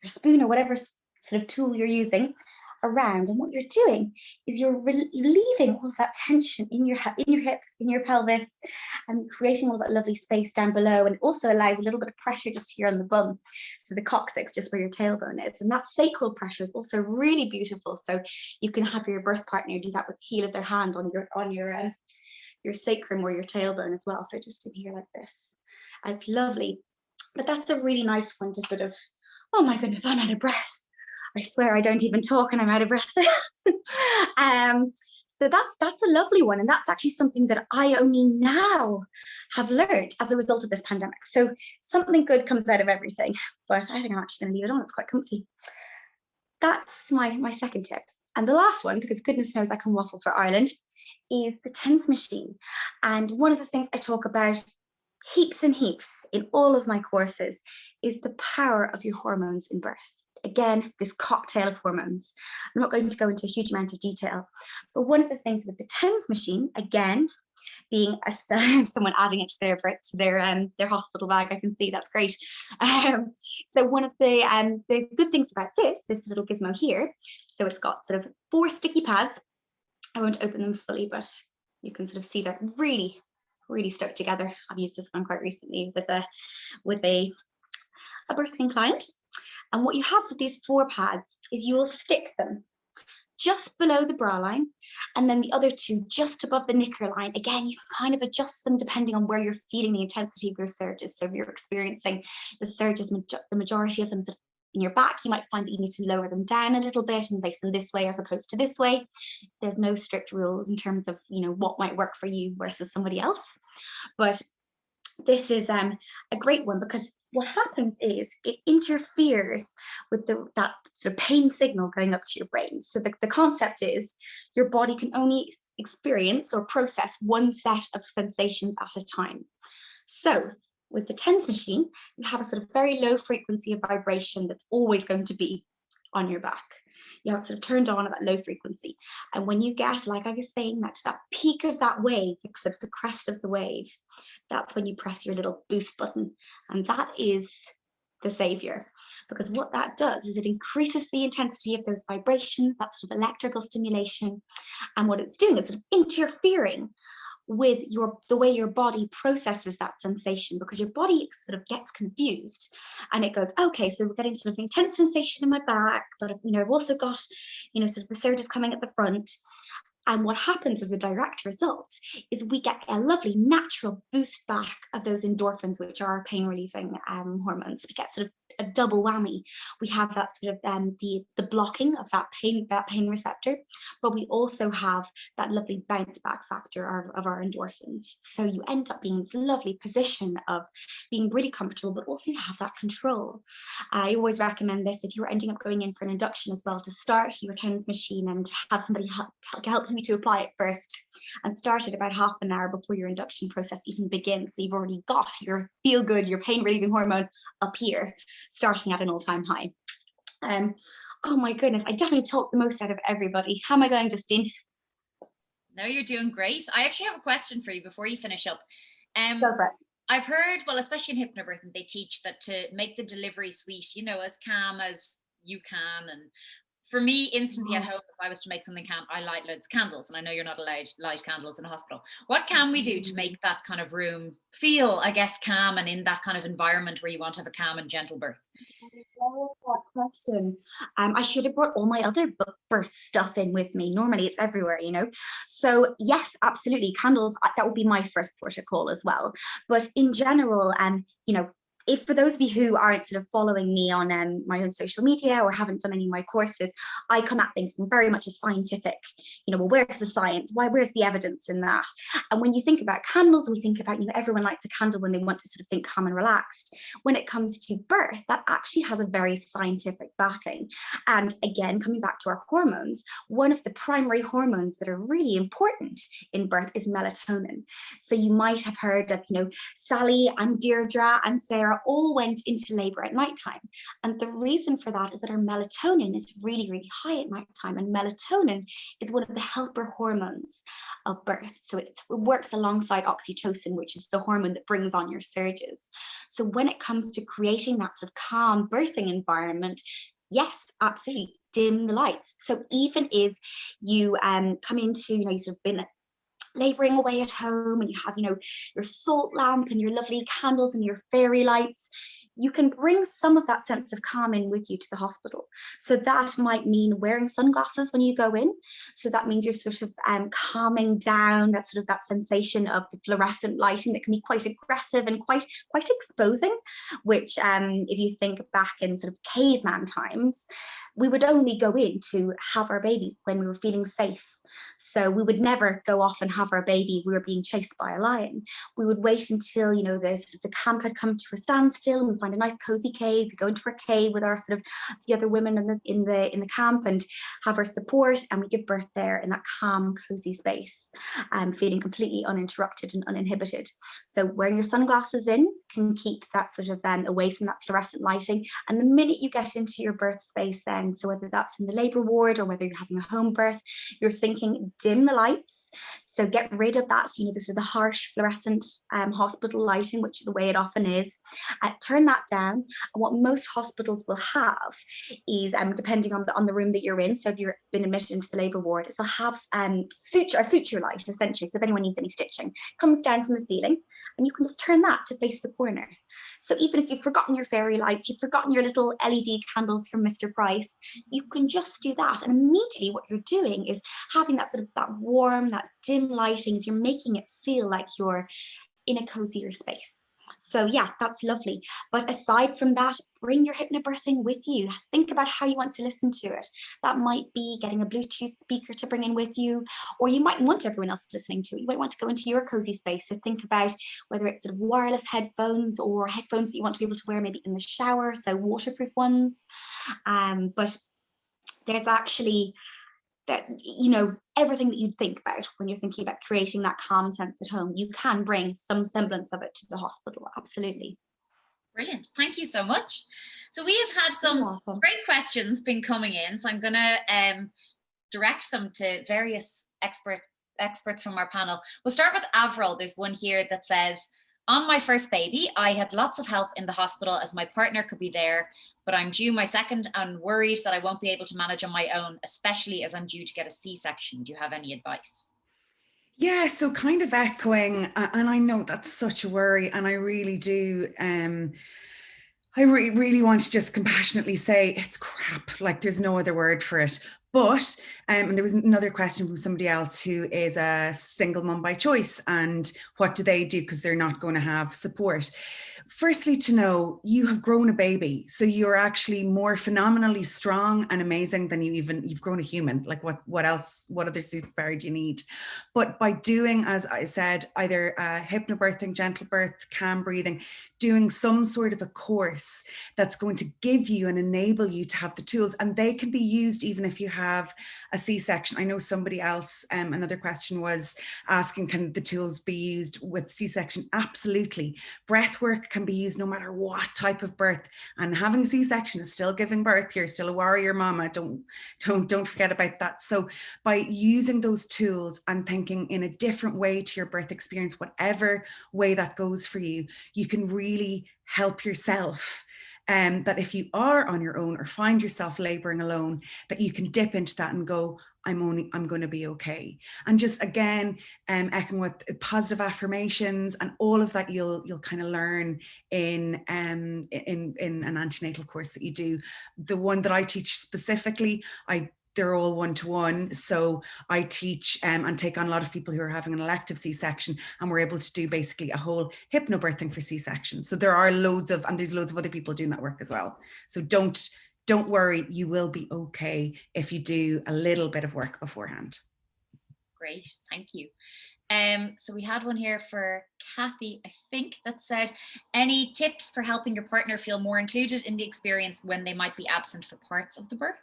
your spoon or whatever sort of tool you're using around, and what you're doing is you're relieving all of that tension in your hips, in your pelvis, and creating all that lovely space down below. And it also allows a little bit of pressure just here on the bum, so the coccyx, just where your tailbone is, and that sacral pressure is also really beautiful. So you can have your birth partner do that with the heel of their hand on your sacrum or your tailbone as well. So just in here like this. It's lovely. But that's a really nice one to sort of, oh my goodness, I'm out of breath. I swear I don't even talk and I'm out of breath. So that's a lovely one. And that's actually something that I only now have learned as a result of this pandemic. So something good comes out of everything, but I think I'm actually going to leave it on. It's quite comfy. That's my second tip. And the last one, because goodness knows I can waffle for Ireland, is the TENS machine. And one of the things I talk about heaps and heaps in all of my courses is the power of your hormones in birth. Again, this cocktail of hormones. I'm not going to go into a huge amount of detail, but one of the things with the TENS machine, again, being someone adding it to their hospital bag, I can see, that's great. So one of the good things about this little gizmo here, so it's got sort of 4 sticky pads. I won't open them fully, but you can sort of see they're really stuck together. I've used this one quite recently with a birthing client. And what you have with these 4 pads is you will stick them just below the bra line, and then the other 2 just above the knicker line. Again, you can kind of adjust them depending on where you're feeling the intensity of your surges. So if you're experiencing the surges, the majority of them in your back, you might find that you need to lower them down a little bit and place them this way as opposed to this way. There's no strict rules in terms of, you know, what might work for you versus somebody else. But this is a great one, because what happens is it interferes with that sort of pain signal going up to your brain. So the concept is your body can only experience or process one set of sensations at a time. So with the TENS machine, you have a sort of very low frequency of vibration that's always going to be on your back. You have it sort of turned on at that low frequency. And when you get, like I was saying, to that peak of that wave, sort of the crest of the wave, that's when you press your little boost button. And that is the savior, because what that does is it increases the intensity of those vibrations, that sort of electrical stimulation. And what it's doing is sort of interfering with the way your body processes that sensation, because your body sort of gets confused and it goes, okay, so we're getting sort of intense sensation in my back, but you know, I've also got, you know, sort of the surges coming at the front. And what happens as a direct result is we get a lovely natural boost back of those endorphins, which are our pain relieving hormones. We get sort of a double whammy. We have that sort of the blocking of that pain receptor, but we also have that lovely bounce back factor of our endorphins. So you end up being in this lovely position of being really comfortable, but also you have that control. I always recommend this if you're ending up going in for an induction as well, to start your TENS machine and have somebody help you to apply it first, and start it about half an hour before your induction process even begins. So you've already got your feel good, your pain relieving hormone up here, starting at an all-time high. Oh my goodness, I definitely talked the most out of everybody. How am I going, Justine? No, you're doing great. I actually have a question for you before you finish up. Go for it. I've heard, well, especially in hypnobirthing, they teach that to make the delivery suite, you know, as calm as you can. And for me, instantly at home, if I was to make something calm, I light loads of candles. And I know you're not allowed to light candles in a hospital. What can we do to make that kind of room feel, I guess, calm, and in that kind of environment where you want to have a calm and gentle birth? That question. I should have brought all my other birth stuff in with me. Normally it's everywhere, you know. So yes, absolutely, candles, that would be my first protocol as well. But in general, you know, if for those of you who aren't sort of following me on my own social media or haven't done any of my courses, I come at things from very much a scientific, you know, well, where's the science? Where's the evidence in that? And when you think about candles, we think about, you know, everyone lights a candle when they want to sort of think calm and relaxed. When it comes to birth, that actually has a very scientific backing. And again, coming back to our hormones, one of the primary hormones that are really important in birth is melatonin. So you might have heard of, you know, Sally and Deirdre and Sarah all went into labor at nighttime. And the reason for that is that our melatonin is really, really high at nighttime. And melatonin is one of the helper hormones of birth. So it works alongside oxytocin, which is the hormone that brings on your surges. So when it comes to creating that sort of calm birthing environment, yes, absolutely, dim the lights. So even if you come into, you sort of been laboring away at home and you have, your salt lamp and your lovely candles and your fairy lights, you can bring some of that sense of calm in with you to the hospital. So that might mean wearing sunglasses when you go in. So that means you're sort of calming down that sensation of the fluorescent lighting that can be quite aggressive and quite exposing, which if you think back in sort of caveman times, we would only go in to have our babies when we were feeling safe. So we would never go off and have our baby if we were being chased by a lion. We would wait until, the camp had come to a standstill, and we'd find a nice cozy cave. We go into our cave with our the other women in the camp and have our support, and we give birth there in that calm, cozy space, feeling completely uninterrupted and uninhibited. So wearing your sunglasses in can keep that away from that fluorescent lighting. And the minute you get into your birth space then, so whether that's in the labour ward or whether you're having a home birth, you're thinking dim the lights. So get rid of that, the harsh fluorescent hospital lighting, which is the way it often is. Turn that down. And what most hospitals will have is, depending on the room that you're in, so if you've been admitted into the labour ward, is they'll have a suture light, essentially. So if anyone needs any stitching, comes down from the ceiling, and you can just turn that to face the corner. So even if you've forgotten your fairy lights, you've forgotten your little LED candles from Mr. Price, you can just do that. And immediately what you're doing is having that warm, that dim lighting. You're making it feel like you're in a cozier space. So yeah, that's lovely. But aside from that, bring your hypnobirthing with you. Think about how you want to listen to it. That might be getting a Bluetooth speaker to bring in with you, or you might want everyone else listening to it. You might want to go into your cozy space. So think about whether it's wireless headphones or headphones that you want to be able to wear maybe in the shower, so waterproof ones. But there's actually that, everything that you'd think about when you're thinking about creating that calm sense at home, you can bring some semblance of it to the hospital. Absolutely. Brilliant. Thank you so much. So we have had some great questions been coming in. So I'm going to direct them to various experts from our panel. We'll start with Avril. There's one here that says, on my first baby, I had lots of help in the hospital as my partner could be there, but I'm due my second and worried that I won't be able to manage on my own, especially as I'm due to get a C-section. Do you have any advice? Yeah, so kind of echoing, and I know that's such a worry, and I really do. I really want to just compassionately say it's crap, like there's no other word for it. But, and there was another question from somebody else who is a single mum by choice, and what do they do because they're not going to have support? Firstly, to know you have grown a baby, so you're actually more phenomenally strong and amazing than you've grown a human. Like what else, what other superpower do you need? But by doing, as I said, either hypnobirthing, gentle birth, calm breathing, doing some sort of a course that's going to give you and enable you to have the tools, and they can be used even if you have a C-section. I know somebody else, another question was asking, can the tools be used with C-section? Absolutely. Breath work can be used no matter what type of birth, and having a C-section is still giving birth. You're still a warrior mama. Don't forget about that. So by using those tools and thinking in a different way to your birth experience, whatever way that goes for you, you can really help yourself. That if you are on your own or find yourself laboring alone, that you can dip into that and go, I'm going to be okay. And just again, echoing with positive affirmations and all of that, you'll kind of learn in an antenatal course that you do. The one that I teach specifically, they're all one-to-one. So I teach and take on a lot of people who are having an elective C-section, and we're able to do basically a whole hypnobirthing for C-section. So there are there's loads of other people doing that work as well. So don't worry, you will be okay if you do a little bit of work beforehand. Great, thank you. So we had one here for Kathy, I think, that said, any tips for helping your partner feel more included in the experience when they might be absent for parts of the birth?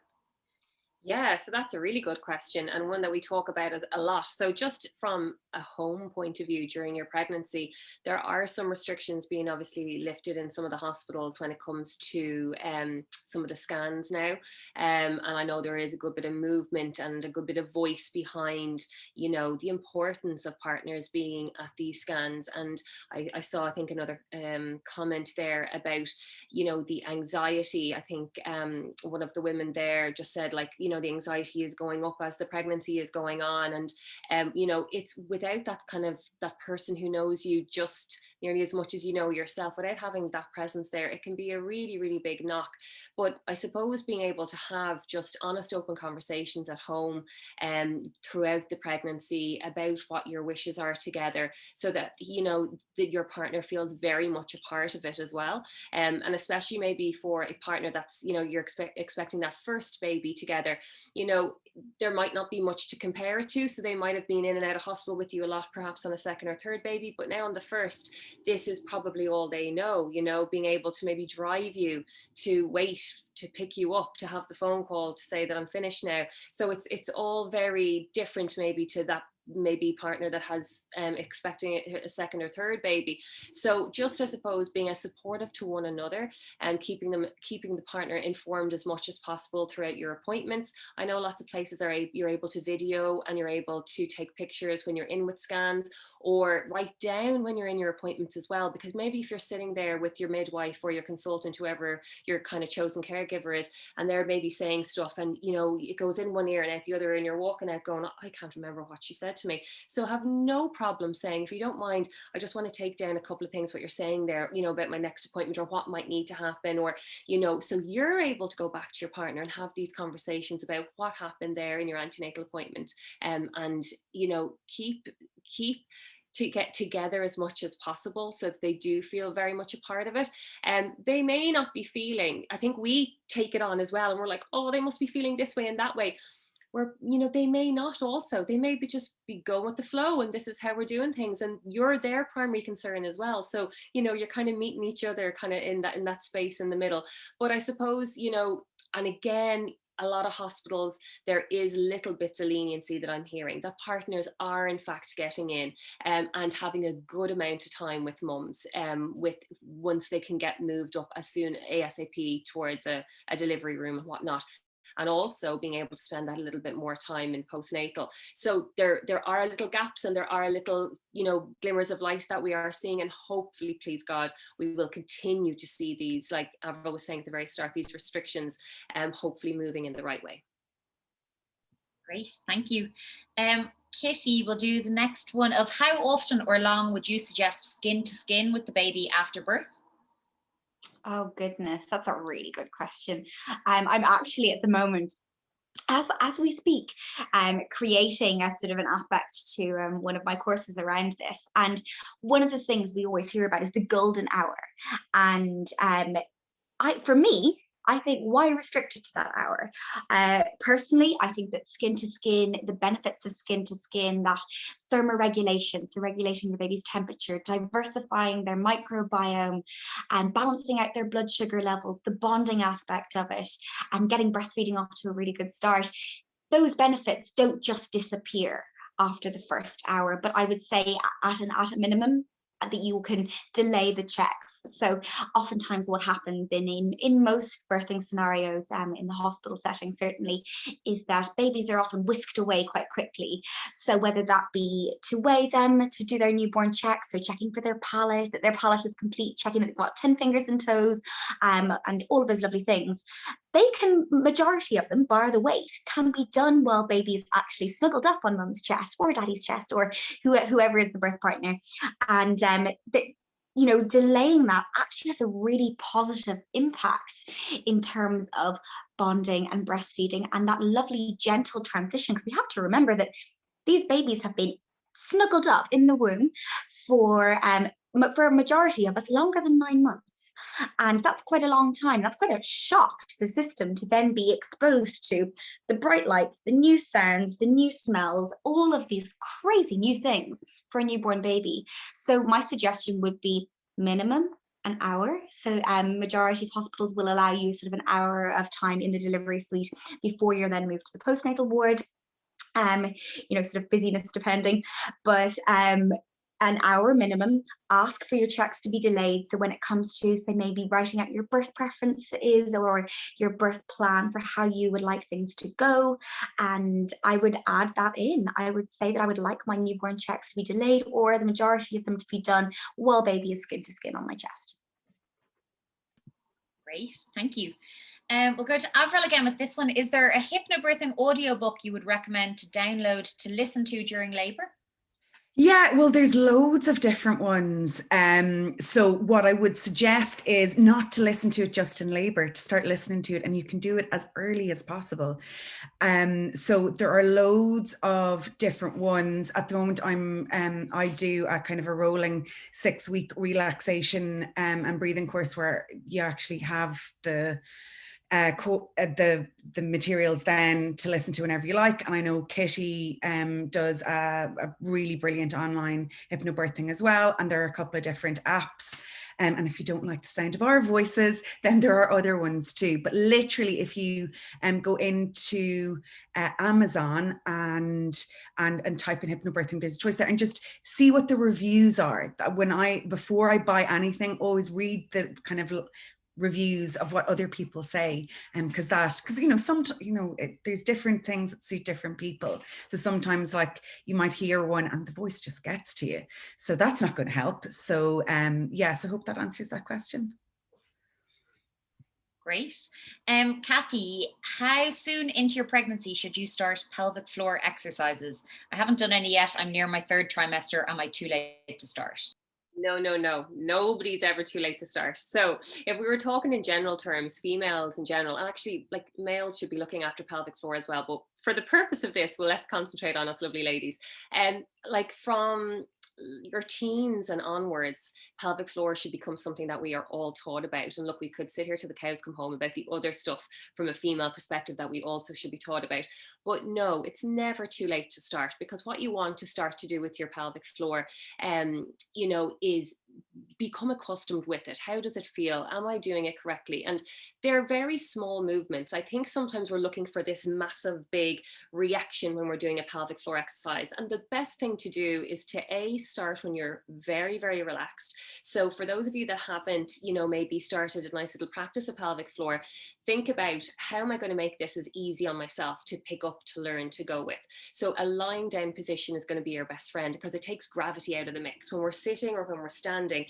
Yeah, so that's a really good question, and one that we talk about a lot. So just from a home point of view during your pregnancy, there are some restrictions being obviously lifted in some of the hospitals when it comes to some of the scans now. And I know there is a good bit of movement and a good bit of voice behind, you know, the importance of partners being at these scans. And I saw, I think, another comment there about, you know, the anxiety. I think one of the women there just said, like, you know, the anxiety is going up as the pregnancy is going on. And you know, it's without that kind of that person who knows you just nearly as much as you know yourself, without having that presence there, it can be a really, really big knock. But I suppose being able to have just honest, open conversations at home throughout the pregnancy about what your wishes are together, so that, you know, that your partner feels very much a part of it as well. And especially maybe for a partner that's, you know, you're expecting that first baby together, you know, there might not be much to compare it to. So they might have been in and out of hospital with you a lot, perhaps on a second or third baby, but now on the first, this is probably all they know, you know, being able to maybe drive you to wait to pick you up, to have the phone call to say that I'm finished now. So it's all very different maybe to that maybe partner that has expecting a second or third baby. So just, I suppose, being as supportive to one another and keeping the partner informed as much as possible throughout your appointments. I know lots of places you're able to video, and you're able to take pictures when you're in with scans, or write down when you're in your appointments as well, because maybe if you're sitting there with your midwife or your consultant, whoever your kind of chosen caregiver is, and they're maybe saying stuff, and you know, it goes in one ear and out the other, and you're walking out going, I can't remember what she said to me. So have no problem saying, if you don't mind, I just want to take down a couple of things what you're saying there, you know, about my next appointment, or what might need to happen, or, you know, so you're able to go back to your partner and have these conversations about what happened there in your antenatal appointment, and you know, keep to get together as much as possible, so that they do feel very much a part of it. And they may not be feeling, I think we take it on as well, and we're like, oh, they must be feeling this way and that way, where, you know, they may not also, they may just be going with the flow, and this is how we're doing things, and you're their primary concern as well. So, you know, you're kind of meeting each other kind of in that space in the middle. But I suppose, you know, and again, a lot of hospitals, there is little bits of leniency that I'm hearing, that partners are in fact getting in and having a good amount of time with mums, with once they can get moved up as soon ASAP towards a delivery room and whatnot, and also being able to spend that a little bit more time in postnatal. So there are little gaps, and there are little, you know, glimmers of light that we are seeing, and hopefully, please God, we will continue to see these, like Avril was saying at the very start, these restrictions, hopefully moving in the right way. Great, thank you. Kitty will do the next one of, how often or long would you suggest skin to skin with the baby after birth? Oh goodness, that's a really good question. I'm actually at the moment, as we speak, creating a sort of an aspect to one of my courses around this. And one of the things we always hear about is the golden hour. And for me, I think, why restrict it to that hour? Personally, I think that skin to skin, the benefits of skin to skin, that thermoregulation, so regulating the baby's temperature, diversifying their microbiome, and balancing out their blood sugar levels, the bonding aspect of it, and getting breastfeeding off to a really good start. Those benefits don't just disappear after the first hour, but I would say at a minimum, that you can delay the checks. So oftentimes what happens in most birthing scenarios, in the hospital setting certainly, is that babies are often whisked away quite quickly. So whether that be to weigh them, to do their newborn checks, so checking for their palate, that their palate is complete, checking that they've got 10 fingers and toes, and all of those lovely things, majority of them, bar the weight, can be done while baby's actually snuggled up on mum's chest or daddy's chest, or whoever is the birth partner. And delaying that actually has a really positive impact in terms of bonding and breastfeeding, and that lovely gentle transition, because we have to remember that these babies have been snuggled up in the womb for a majority of us longer than 9 months. And that's quite a long time. That's quite a shock to the system to then be exposed to the bright lights, the new sounds, the new smells, all of these crazy new things for a newborn baby. So my suggestion would be minimum an hour. So majority of hospitals will allow you sort of an hour of time in the delivery suite before you're then moved to the postnatal ward. Sort of busyness depending, but an hour minimum. Ask for your checks to be delayed. So when it comes to, say, maybe writing out your birth preferences or your birth plan for how you would like things to go, and I would add that in. I would say that I would like my newborn checks to be delayed, or the majority of them to be done while baby is skin to skin on my chest. Great, thank you. We'll go to Avril again with this one. Is there a hypnobirthing audiobook you would recommend to download to listen to during labour? Yeah, well, there's loads of different ones. So what I would suggest is not to listen to it just in labour, to start listening to it, and you can do it as early as possible. So there are loads of different ones. At the moment, I do a kind of a rolling 6-week relaxation and breathing course where you actually have the materials then to listen to whenever you like. And I know Kitty does a really brilliant online hypnobirthing as well. And there are a couple of different apps. And if you don't like the sound of our voices, then there are other ones too. But literally, if you go into Amazon and type in hypnobirthing, there's a choice there, and just see what the reviews are. Before I buy anything, always read the kind of reviews of what other people say, because there's different things that suit different people. So sometimes, like, you might hear one and the voice just gets to you, so that's not going to help. So so I hope that answers that question. Great. Kathy, how soon into your pregnancy should you start pelvic floor exercises? I haven't done any yet. I'm near my 3rd trimester. Am I too late to start? No. Nobody's ever too late to start. So if we were talking in general terms, females in general, and actually like males should be looking after pelvic floor as well. But for the purpose of this, well, let's concentrate on us lovely ladies. And like from your teens and onwards, pelvic floor should become something that we are all taught about. And look, we could sit here till the cows come home about the other stuff from a female perspective that we also should be taught about. But no, it's never too late to start, because what you want to start to do with your pelvic floor, is become accustomed with it. How does it feel? Am I doing it correctly? And they're very small movements. I think sometimes we're looking for this massive, big reaction when we're doing a pelvic floor exercise. And the best thing to do is to start when you're very, very relaxed. So for those of you that haven't, maybe started a nice little practice of pelvic floor, think about, how am I going to make this as easy on myself to pick up, to learn, to go with? So a lying down position is going to be your best friend, because it takes gravity out of the mix. When we're sitting or when we're standing,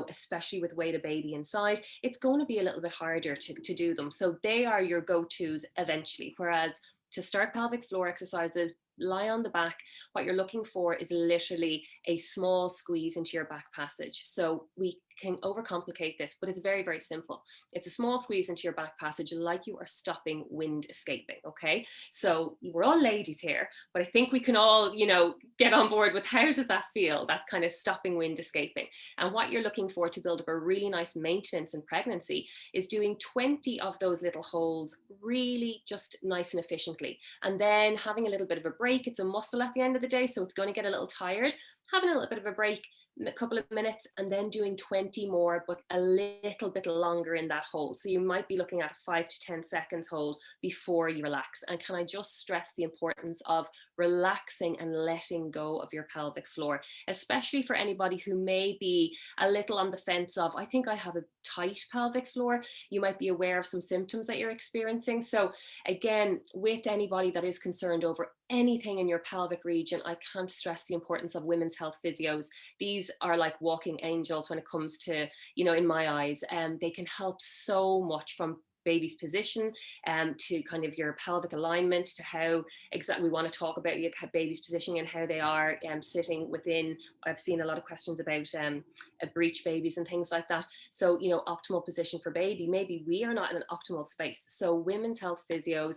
especially with weight of baby inside, it's going to be a little bit harder to do them. So they are your go-tos eventually. Whereas to start pelvic floor exercises, lie on the back. What you're looking for is literally a small squeeze into your back passage. So we can overcomplicate this, but it's very, very simple. It's a small squeeze into your back passage, like you are stopping wind escaping, okay? So we're all ladies here, but I think we can all, get on board with, how does that feel, that kind of stopping wind escaping? And what you're looking for to build up a really nice maintenance in pregnancy is doing 20 of those little holds really just nice and efficiently. And then having a little bit of a break. It's a muscle at the end of the day, so it's going to get a little tired. Having a little bit of a break, a couple of minutes, and then doing 20 more, but a little bit longer in that hold. So you might be looking at a 5 to 10 seconds hold before you relax. And can I just stress the importance of relaxing and letting go of your pelvic floor, especially for anybody who may be a little on the fence of, I think I have a tight pelvic floor. You might be aware of some symptoms that you're experiencing. So again, with anybody that is concerned over anything in your pelvic region, I can't stress the importance of women's health physios. These are like walking angels when it comes to, in my eyes, they can help so much, from baby's position to kind of your pelvic alignment, to how exactly we want to talk about your baby's positioning and how they are sitting within. I've seen a lot of questions about breech babies and things like that. So, optimal position for baby, maybe we are not in an optimal space. So women's health physios,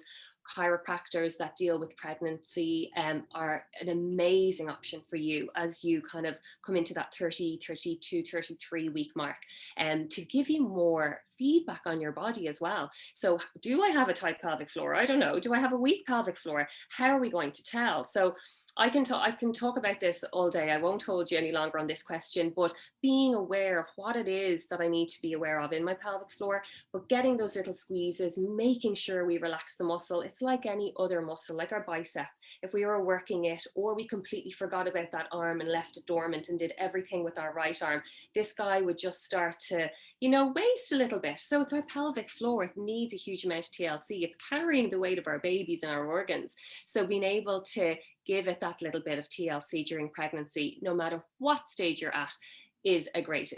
chiropractors that deal with pregnancy are an amazing option for you as you kind of come into that 30, 32, 33 week mark, to give you more feedback on your body as well. So do I have a tight pelvic floor? I don't know. Do I have a weak pelvic floor? How are we going to tell? So I can talk about this all day. I won't hold you any longer on this question, but being aware of what it is that I need to be aware of in my pelvic floor, but getting those little squeezes, making sure we relax the muscle. It's like any other muscle, like our bicep. If we were working it, or we completely forgot about that arm and left it dormant and did everything with our right arm, this guy would just start to, waste a little bit. So it's our pelvic floor. It needs a huge amount of TLC. It's carrying the weight of our babies and our organs. So being able to give it that little bit of TLC during pregnancy, no matter what stage you're at, is a great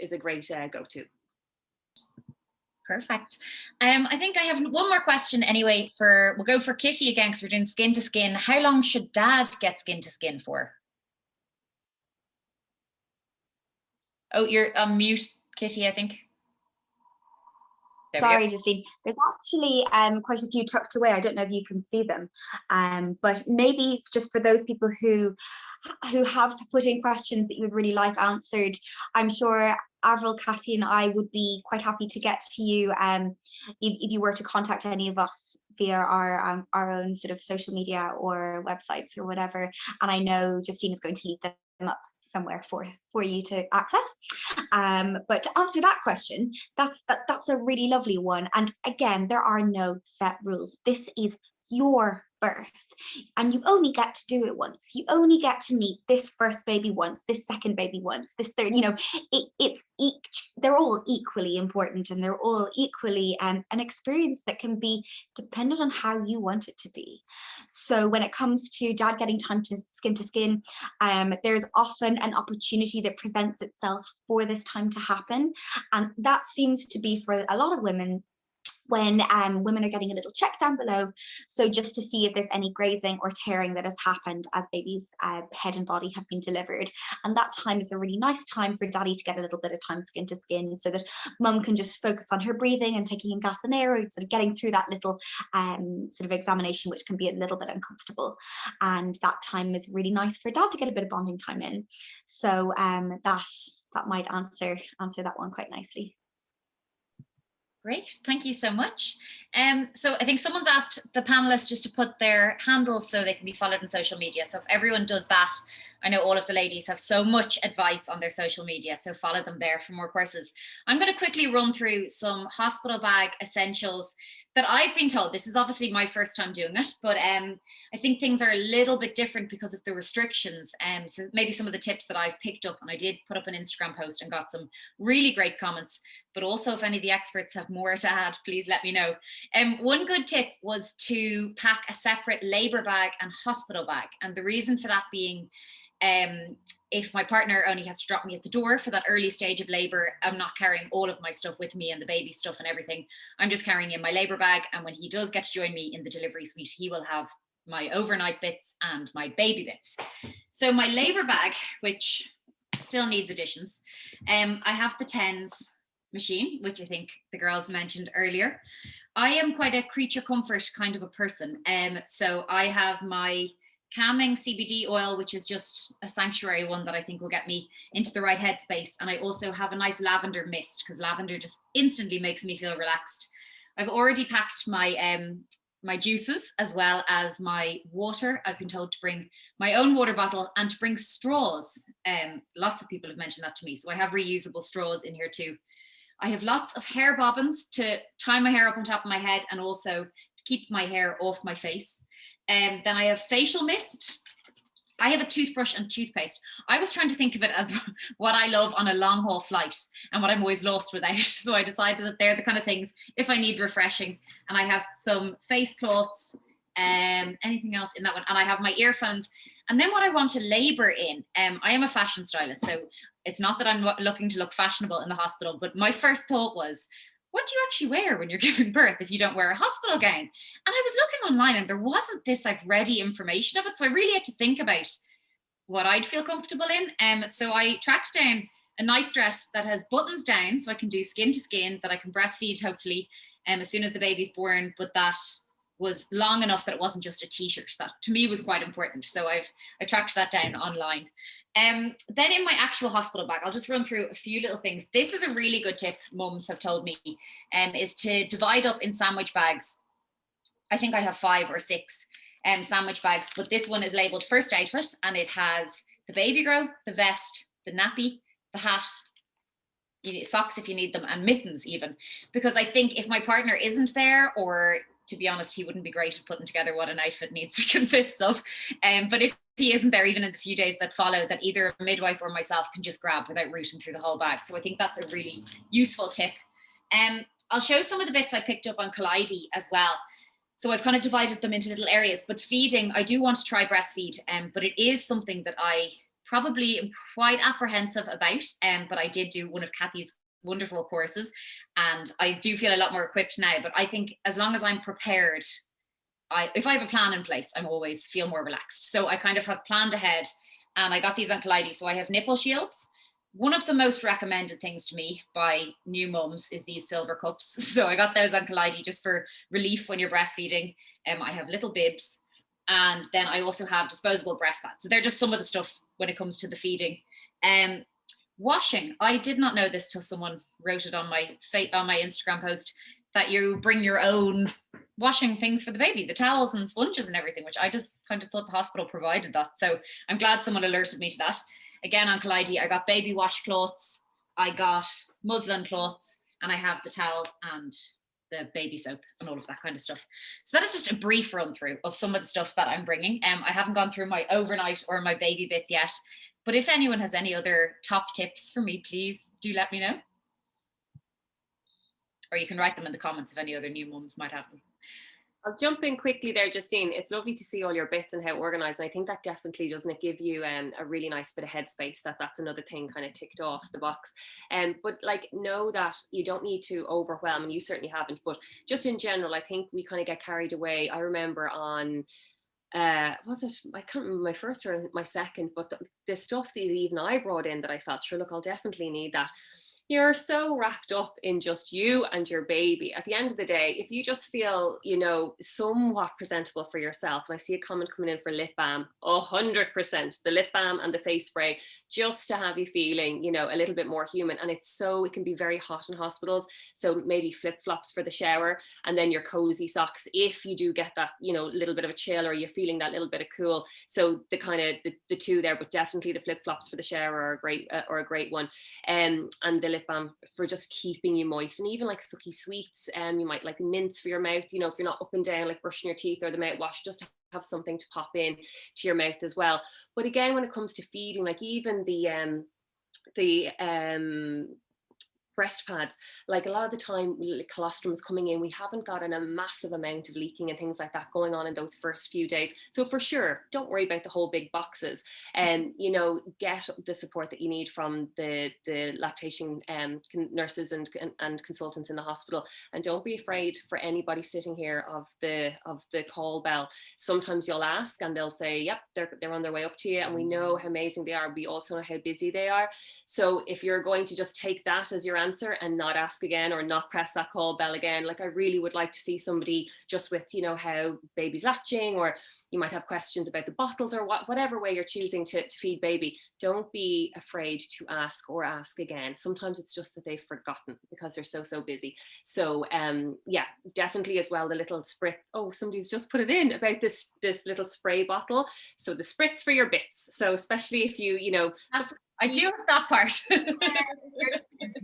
go-to. Perfect. I think I have one more question anyway. We'll go for Kitty again, because we're doing skin to skin. How long should dad get skin to skin for? Oh, you're on mute, Kitty, I think. Sorry, Justine. There's actually quite a few tucked away. I don't know if you can see them, but maybe just for those people who have put in questions that you would really like answered, I'm sure Avril, Kathy, and I would be quite happy to get to you if you were to contact any of us via our own sort of social media or websites or whatever. And I know Justine is going to leave them up somewhere for you to access. But to answer that question, that's a really lovely one. And again, there are no set rules. This is your birth, and you only get to do it once. You only get to meet this first baby once, this second baby once, this third. They're all equally important, and they're all equally an experience that can be dependent on how you want it to be. So when it comes to dad getting time to skin, there's often an opportunity that presents itself for this time to happen, and that seems to be for a lot of women when women are getting a little check down below, so just to see if there's any grazing or tearing that has happened as baby's head and body have been delivered. And that time is a really nice time for daddy to get a little bit of time skin to skin, so that mum can just focus on her breathing and taking in gas and air, and sort of getting through that little sort of examination, which can be a little bit uncomfortable. And that time is really nice for dad to get a bit of bonding time in. So that might answer that one quite nicely. Great, thank you so much. So I think someone's asked the panelists just to put their handles so they can be followed on social media. So if everyone does that, I know all of the ladies have so much advice on their social media, so follow them there for more courses. I'm going to quickly run through some hospital bag essentials that I've been told. This is obviously my first time doing it, but I think things are a little bit different because of the restrictions. So maybe some of the tips that I've picked up, and I did put up an Instagram post and got some really great comments, but also if any of the experts have more to add, please let me know. One good tip was to pack a separate labour bag and hospital bag. And the reason for that being, if my partner only has to drop me at the door for that early stage of labour, I'm not carrying all of my stuff with me and the baby stuff and everything. I'm just carrying in my labour bag. And when he does get to join me in the delivery suite, he will have my overnight bits and my baby bits. So my labour bag, which still needs additions, I have the TENS machine, which I think the girls mentioned earlier. I am quite a creature comfort kind of a person. So I have my calming CBD oil, which is just a sanctuary one that I think will get me into the right headspace. And I also have a nice lavender mist, because lavender just instantly makes me feel relaxed. I've already packed my my juices as well as my water. I've been told to bring my own water bottle and to bring straws. Lots of people have mentioned that to me. So I have reusable straws in here too. I have lots of hair bobbins to tie my hair up on top of my head, and also to keep my hair off my face. Then I have facial mist. I have a toothbrush and toothpaste. I was trying to think of it as what I love on a long haul flight and what I'm always lost without. So I decided that they're the kind of things if I need refreshing. And I have some face cloths, anything else in that one. And I have my earphones. And then what I want to labour in, I am a fashion stylist. So it's not that I'm looking to look fashionable in the hospital, but my first thought was, what do you actually wear when you're giving birth if you don't wear a hospital gown? And I was looking online and there wasn't this like ready information of it. So I really had to think about what I'd feel comfortable in. So I tracked down a night dress that has buttons down so I can do skin to skin, that I can breastfeed hopefully as soon as the baby's born, but that was long enough that it wasn't just a t-shirt. That to me was quite important. So I tracked that down online. Then in my actual hospital bag, I'll just run through a few little things. This is a really good tip mums have told me, is to divide up in sandwich bags. I think I have 5 or 6 sandwich bags, but this one is labeled first outfit, and it has the baby grow, the vest, the nappy, the hat, socks if you need them, and mittens even. Because I think if my partner isn't there, or to be honest, he wouldn't be great at putting together what an outfit needs to consist of. But if he isn't there, even in the few days that follow, that either a midwife or myself can just grab without rooting through the whole bag. So I think that's a really useful tip. I'll show some of the bits I picked up on Kaliedy as well. So I've kind of divided them into little areas, but feeding, I do want to try breastfeed, but it is something that I probably am quite apprehensive about, but I did do one of Kathy's wonderful courses, and I do feel a lot more equipped now. But I think as long as I'm prepared, if I have a plan in place, I'm always feel more relaxed. So I kind of have planned ahead, and I got these on Kaliedy. So I have nipple shields. One of the most recommended things to me by new mums is these silver cups. So I got those on Kaliedy just for relief when you're breastfeeding. I have little bibs, and then I also have disposable breast pads. So they're just some of the stuff when it comes to the feeding. Washing, I did not know this till someone wrote it on my Instagram post, that you bring your own washing things for the baby, the towels and sponges and everything, which I just kind of thought the hospital provided that. So I'm glad someone alerted me to that. Again, on Kaliedy, I got baby washcloths, I got muslin cloths, and I have the towels and the baby soap and all of that kind of stuff. So that is just a brief run through of some of the stuff that I'm bringing. I haven't gone through my overnight or my baby bits yet, but if anyone has any other top tips for me, please do let me know. Or you can write them in the comments if any other new mums might have them. I'll jump in quickly there, Justine. It's lovely to see all your bits and how organised. And I think that definitely, doesn't it give you a really nice bit of headspace, that's another thing kind of ticked off the box. But like, know that you don't need to overwhelm, and you certainly haven't, but just in general, I think we kind of get carried away. I remember on, was it, I can't remember my first or my second, but the stuff that even I brought in that I felt, sure, look, I'll definitely need that. You're so wrapped up in just you and your baby. At the end of the day, if you just feel, somewhat presentable for yourself, and I see a comment coming in for lip balm, 100%, the lip balm and the face spray, just to have you feeling, a little bit more human. And it can be very hot in hospitals. So maybe flip-flops for the shower, and then your cozy socks if you do get that, little bit of a chill, or you're feeling that little bit of cool. So the kind of the two there, but definitely the flip-flops for the shower are a great one. And the lip balm for just keeping you moist. And even like sucky sweets, you might like mints for your mouth, if you're not up and down like brushing your teeth, or the mouthwash, just to have something to pop in to your mouth as well. But again, when it comes to feeding, like even the breast pads, like a lot of the time colostrum's coming in, we haven't gotten a massive amount of leaking and things like that going on in those first few days. So for sure, don't worry about the whole big boxes, and get the support that you need from the lactation nurses and consultants in the hospital. And don't be afraid for anybody sitting here of the call bell. Sometimes you'll ask and they'll say, yep, they're on their way up to you, and we know how amazing they are. We also know how busy they are. So if you're going to just take that as your answer and not ask again, or not press that call bell again, like I really would like to see somebody just with, how baby's latching, or you might have questions about the bottles, or whatever way you're choosing to feed baby. Don't be afraid to ask or ask again. Sometimes it's just that they've forgotten because they're so busy. So yeah, definitely as well, the little spritz. Oh, somebody's just put it in about this little spray bottle. So the spritz for your bits. So especially if I do have that part.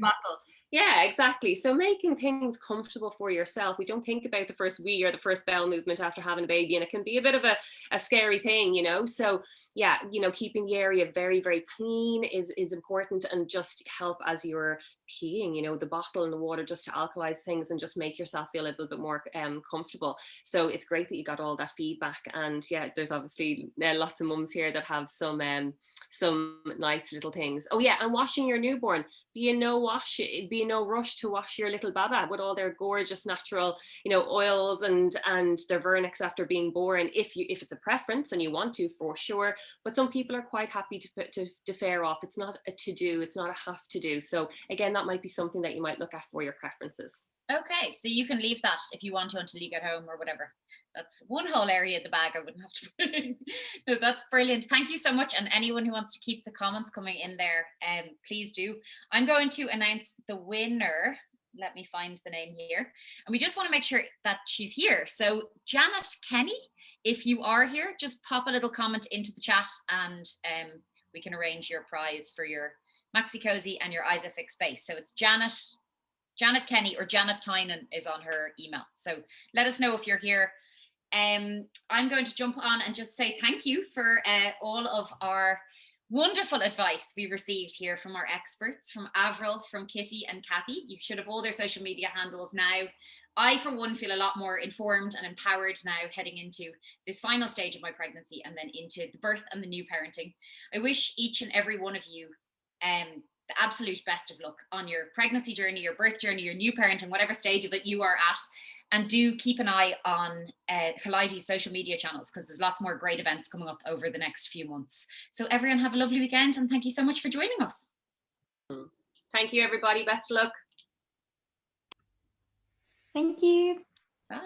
Bottle. Yeah, exactly. So making things comfortable for yourself. We don't think about the first wee or the first bell movement after having a baby, and it can be a bit of a scary thing, So yeah, keeping the area very, very clean is important, and just help as you're peeing, the bottle and the water, just to alkalize things and just make yourself feel a little bit more comfortable. So it's great that you got all that feedback. And yeah, there's obviously lots of mums here that have some nice little things. Oh yeah, and washing your newborn. Be in no rush to wash your little baba with all their gorgeous natural, oils and their vernix after being born. If it's a preference and you want to, for sure. But some people are quite happy to defer off. It's not a to do. It's not a have to do. So again, that might be something that you might look at for your preferences. Okay, so you can leave that if you want to until you get home or whatever. That's one whole area in the bag I wouldn't have to put in. No, that's brilliant. Thank you so much. And anyone who wants to keep the comments coming in there, please do. I'm going to announce the winner. Let me find the name here. And we just want to make sure that she's here. So Janet Kenny, if you are here, just pop a little comment into the chat and we can arrange your prize for your maxi cozy and your Isofix base. So it's Janet Kenny, or Janet Tynan is on her email. So let us know if you're here. I'm going to jump on and just say thank you for all of our wonderful advice we received here from our experts, from Avril, from Kitty and Kathy. You should have all their social media handles now. I, for one, feel a lot more informed and empowered now heading into this final stage of my pregnancy and then into the birth and the new parenting. I wish each and every one of you the absolute best of luck on your pregnancy journey, your birth journey, your new parenting, whatever stage of it you are at. And do keep an eye on Kaliedy's social media channels, because there's lots more great events coming up over the next few months. So everyone have a lovely weekend, and thank you so much for joining us. Thank you, everybody. Best of luck. Thank you. Bye.